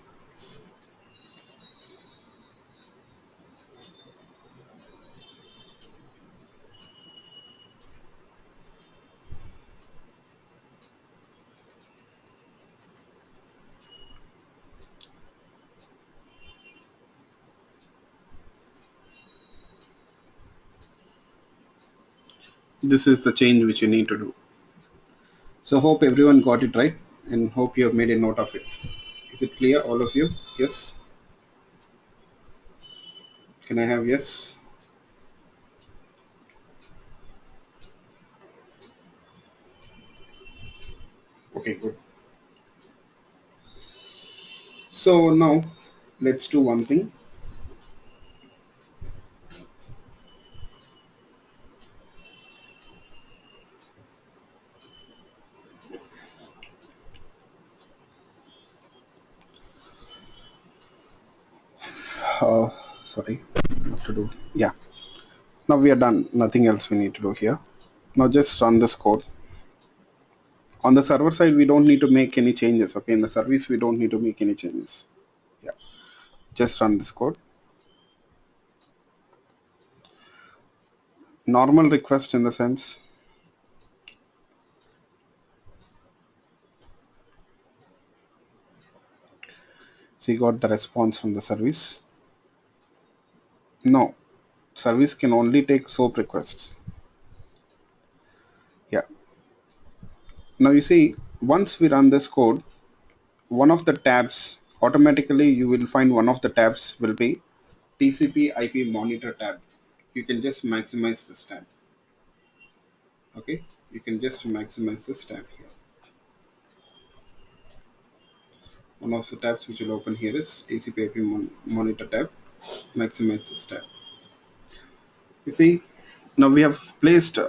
This is the change which you need to do. So hope everyone got it right and hope you have made a note of it. Is it clear, all of you? Yes. Can I have yes? Okay, good. So now let's do one thing. Uh, Sorry, what to do? Yeah. Now we are done. Nothing else we need to do here. Now just run this code. On the server side, we don't need to make any changes. Okay, in the service, we don't need to make any changes. Yeah, just run this code. Normal request in the sense, so you got the response from the service. No, service can only take SOAP requests. Yeah. Now you see, once we run this code, one of the tabs, automatically you will find one of the tabs will be TCP IP monitor tab. You can just maximize this tab. Okay, you can just maximize this tab here. One of the tabs which will open here is TCP IP monitor tab. Maximize this tab. You see, now we have placed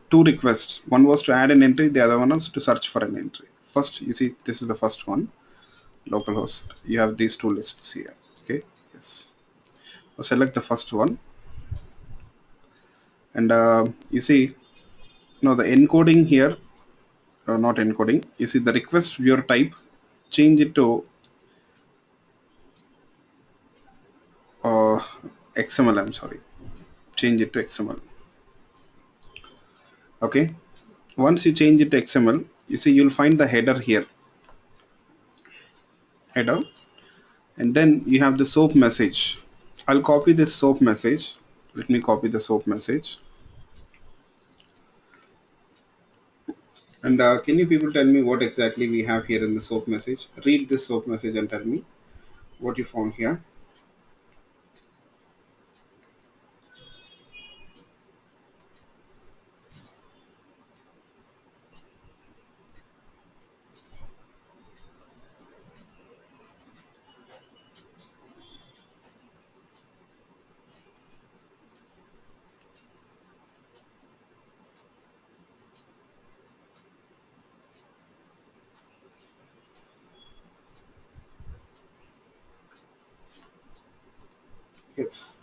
two requests. One was to add an entry, the other one was to search for an entry. First, you see, this is the first one, localhost. You have these two lists here. Okay, yes. So select the first one, and you see, now the encoding here, not encoding. You see the request viewer type. Change it to uh, XML. I'm sorry. Change it to XML. Okay. Once you change it to XML, you see you'll find the header here. Header, and then you have the SOAP message. I'll copy this SOAP message. Let me copy the SOAP message. And can you people tell me what exactly we have here in the SOAP message? Read this SOAP message and tell me what you found here. Yes.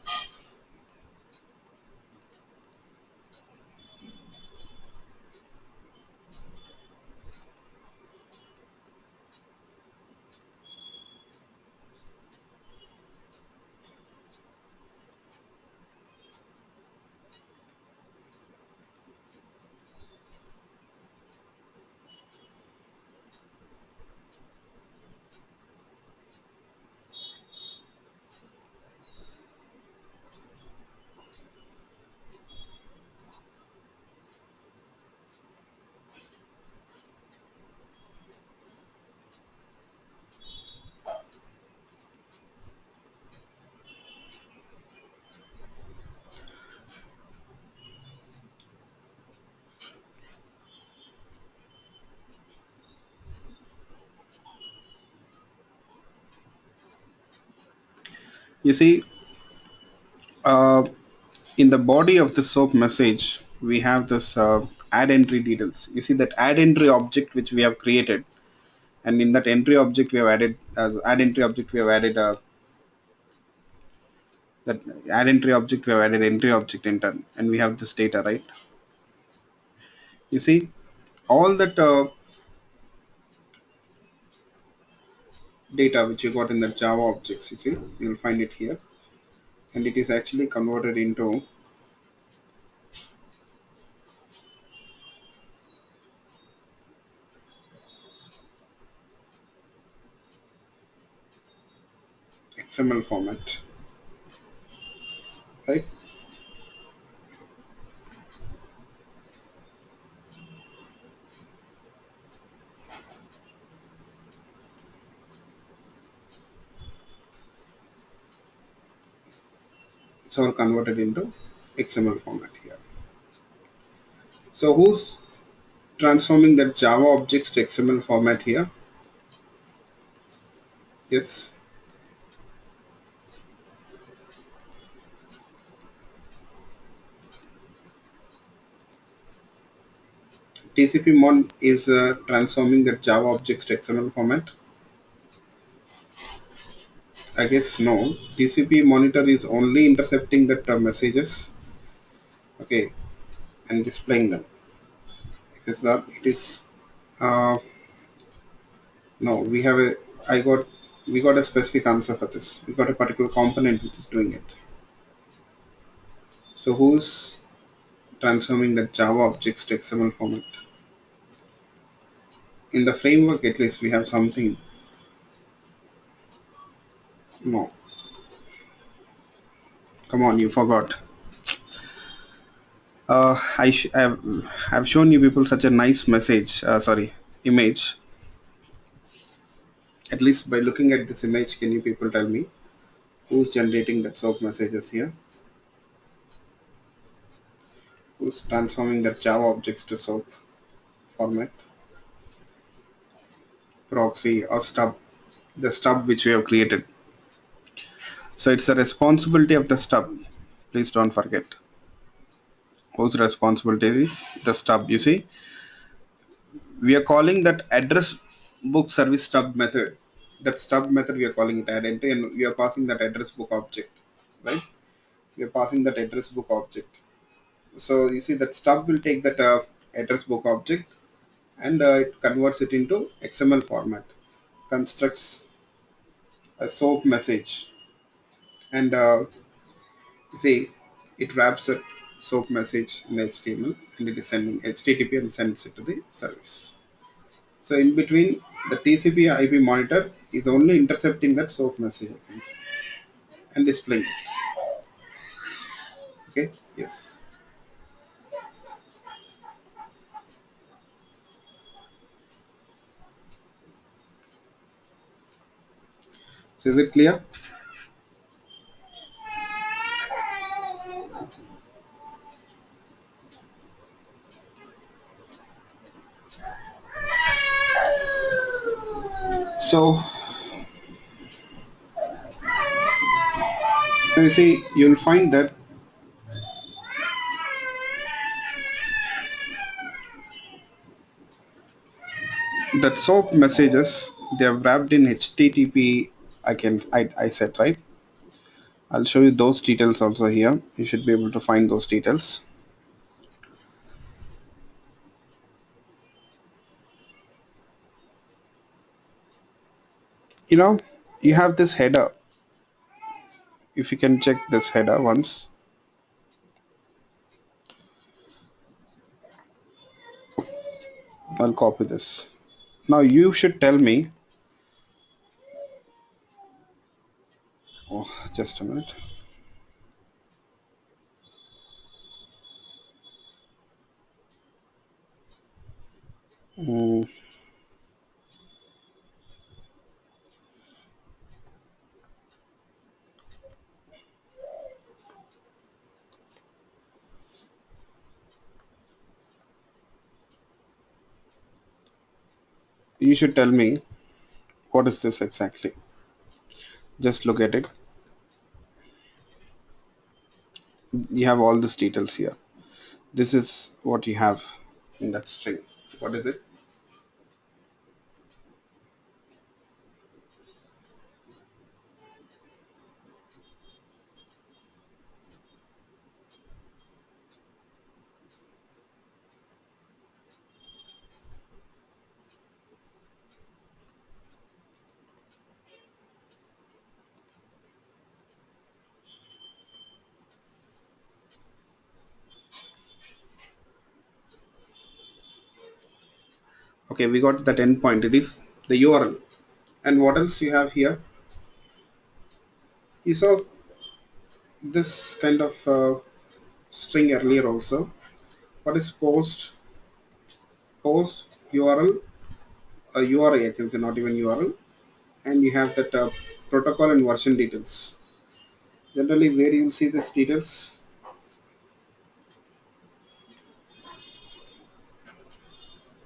You see, uh, in the body of the SOAP message, we have this add entry details. You see that add entry object which we have created, and in that entry object we have added as add entry object we have added that add entry object we have added entry object in turn, and we have this data, right? You see all that data which you got in the Java objects. You see, you will find it here, and it is actually converted into XML format, right? So all converted into XML format here. So who's transforming that Java objects to XML format here? Yes, TCP-mon is transforming that Java objects to XML format. I guess no. TCP monitor is only intercepting that messages, okay, and displaying them. Is that it is? Uh, no, we have a. I got. We got a specific answer for this. We got a particular component which is doing it. So who's transforming the Java objects to XML format? In the framework, at least we have something. No, come on, you forgot. I've shown you people such a nice message. Sorry, image. At least by looking at this image, can you people tell me who's generating that SOAP messages here? Who's transforming the Java objects to SOAP format? Proxy or stub, the stub which we have created. So it's the responsibility of the stub. Please don't forget. Whose responsibility is the stub? You see, we are calling that address book service stub method. That stub method we are calling it add entry, and we are passing that address book object, right? We are passing that address book object. So you see that stub will take that address book object and it converts it into XML format, constructs a SOAP message, and see it wraps a SOAP message in HTML, and it is sending HTTP and sends it to the service. So in between, the TCP IP monitor is only intercepting that SOAP message and displaying it. Okay, yes. So is it clear? So you see, you'll find that SOAP messages they are wrapped in HTTP. I said right. I'll show you those details also here. You should be able to find those details. You know, you have this header. If you can check this header once, I'll copy this. Now you should tell me. Oh, just a minute. Mm, you should tell me what is this exactly. Just look at it. You have all these details here. This is what you have in that string. What is it? Okay, we got that endpoint. It is the URL. And what else you have here? You saw this kind of string earlier also. What is post URL, URI, I can say, not even URL, and you have that protocol and version details. Generally, where you see these details,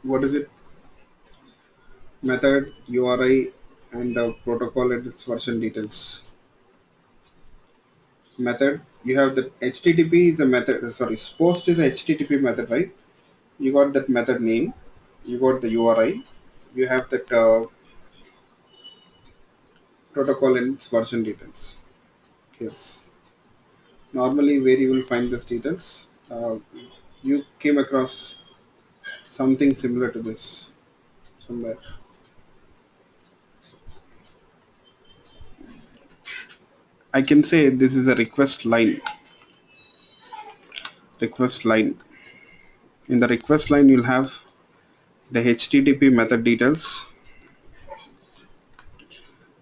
what is it? Method, URI, and protocol and its version details. Method, you have the HTTP is a method. Sorry, post is a HTTP method, right? You got that method name. You got the URI. You have that protocol and its version details. Yes. Normally, where you will find these details, you came across something similar to this somewhere. I can say this is a request line. Request line. In the request line, you'll have the HTTP method details,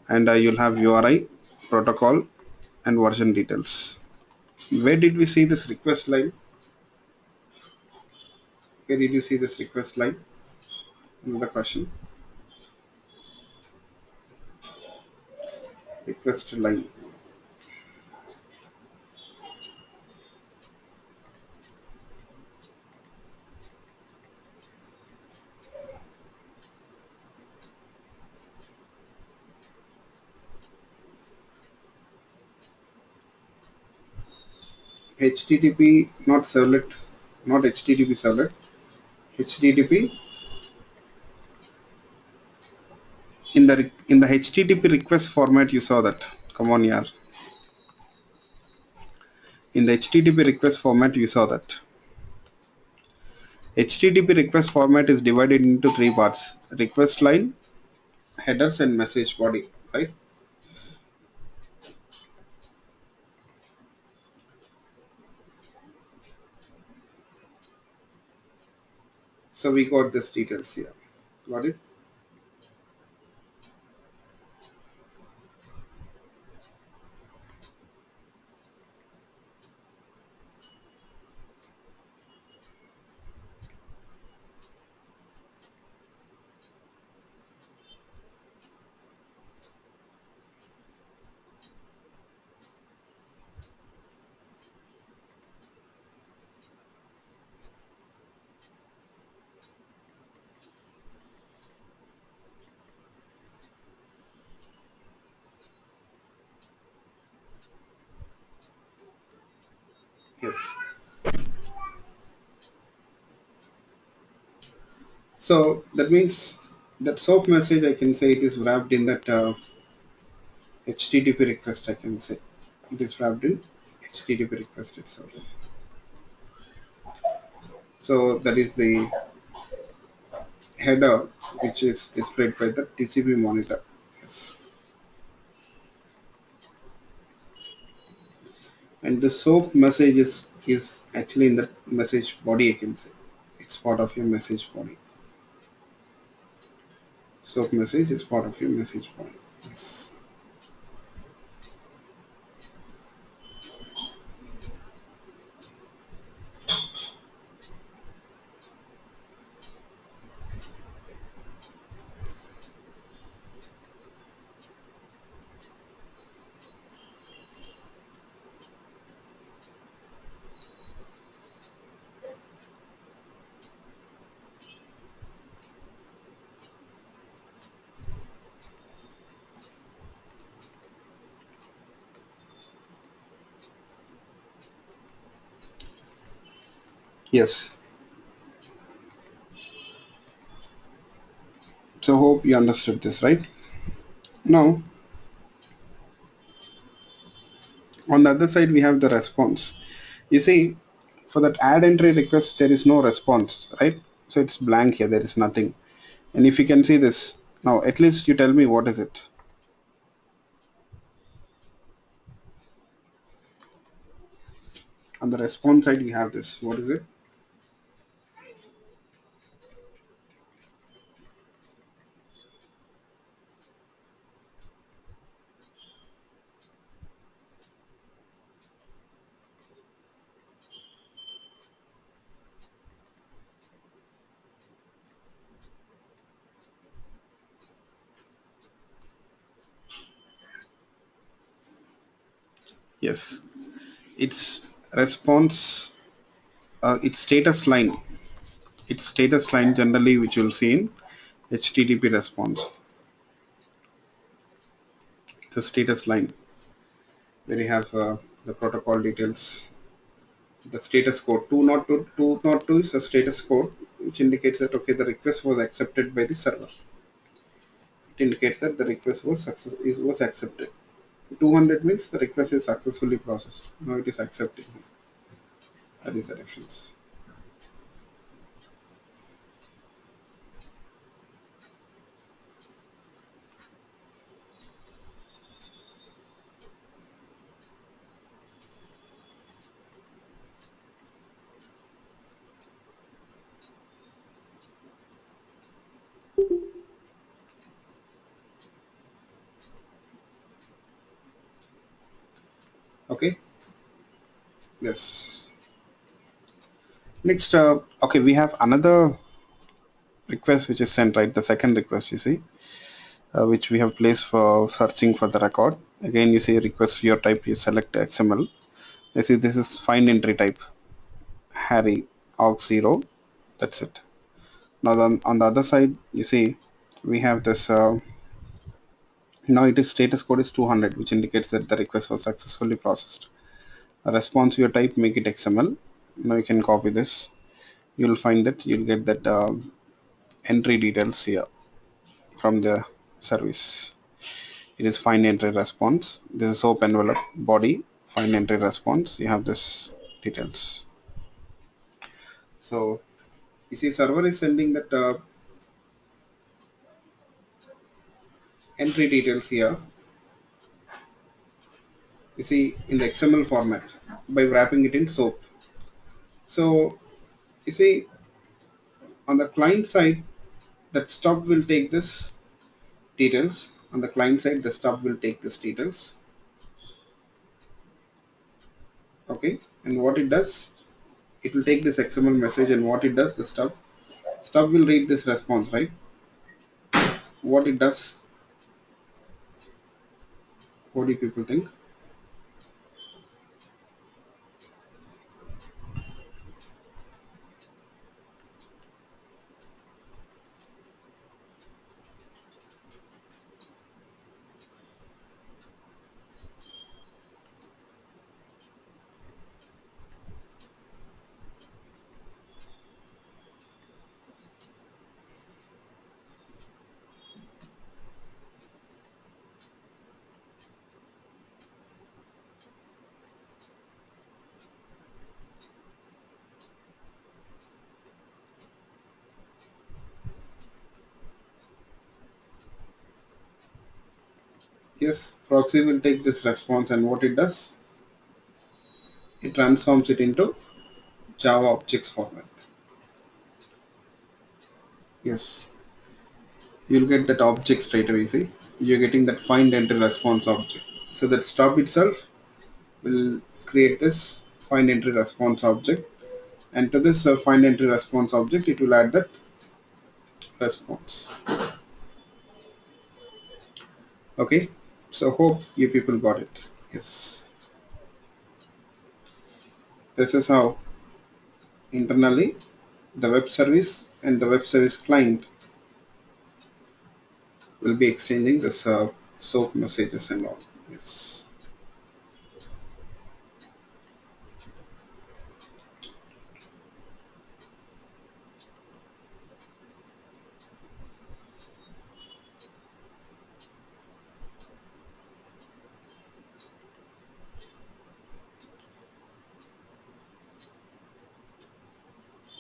and you'll have URI, protocol, and version details. Where did we see this request line? Where did you see this request line? Another question. Request line. HTTP, not servlet, not HTTP servlet. HTTP in the HTTP request format. You saw that. Come on, yeah. In the HTTP request format, you saw that. HTTP request format is divided into three parts: request line, headers, and message body, right? So we got this details here. Got it? Yes. So that means that SOAP message, I can say it is wrapped in that HTTP request, I can say. It is wrapped in HTTP request itself. So that is the header which is displayed by the TCP monitor. Yes. And the SOAP message is actually in the message body, I can say. It's part of your message body. SOAP message is part of your message body. Yes. Yes. So hope you understood this, right? Now, on the other side, we have the response. You see, for that add entry request, there is no response, right? So it's blank here, there is nothing. And if you can see this, now at least you tell me what is it. On the response side, we have this. What is it? Yes, it's response, it's status line. It's status line generally, which you'll see in HTTP response. It's a status line where you have the protocol details, the status code 202. 202 is a status code which indicates that okay, the request was accepted by the server. It indicates that the request was accepted. 200 means the request is successfully processed. Now it is accepting. That is the difference. Okay. Yes. Next, okay, we have another request which is sent, right? The second request, you see, which we have placed for searching for the record. Again, you see request viewer type, you select XML. You see this is find entry type, Harry aux0. That's it. Now on the other side, you see we have this. Now it is status code is 200, which indicates that the request was successfully processed. A response viewer type, make it XML. Now you can copy this. You'll find that you'll get that entry details here from the service. It is find entry response. This is SOAP envelope body find entry response. You have this details. So you see server is sending that entry details here. You see in the XML format by wrapping it in SOAP. So you see on the client side, that stub will take this details. On the client side, the stub will take this details. Okay, and what it does, it will take this XML message, and what it does, the stub will read this response, right? What it does, what do people think? Yes, proxy will take this response, and what it does, it transforms it into Java objects format. Yes, you'll get that object straight away. See, you're getting that find entry response object. So that stub itself will create this find entry response object, and to this find entry response object, it will add that response. Okay, so hope you people got it. Yes, this is how internally the web service and the web service client will be exchanging this SOAP messages and all. Yes.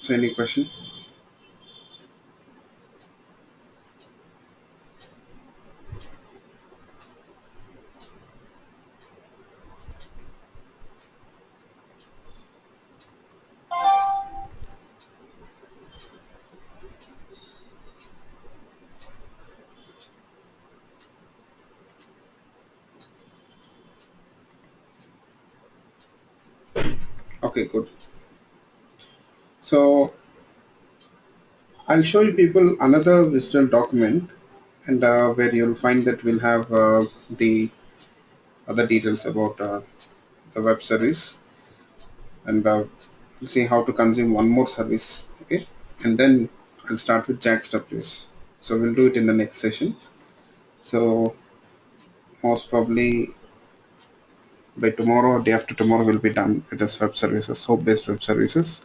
So any question? Okay, good. So I'll show you people another visual document, and where you'll find that we'll have the other details about the web service, and we'll see how to consume one more service. Okay, and then I'll start with JAX-WS. So we'll do it in the next session. So most probably by tomorrow or day after tomorrow we'll be done with this web services, SOAP-based web services.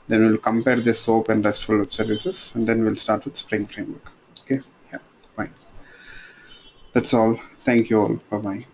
Then we'll compare this SOAP and RESTful web services, and then we'll start with Spring Framework. Okay, yeah, fine. That's all. Thank you all. Bye bye.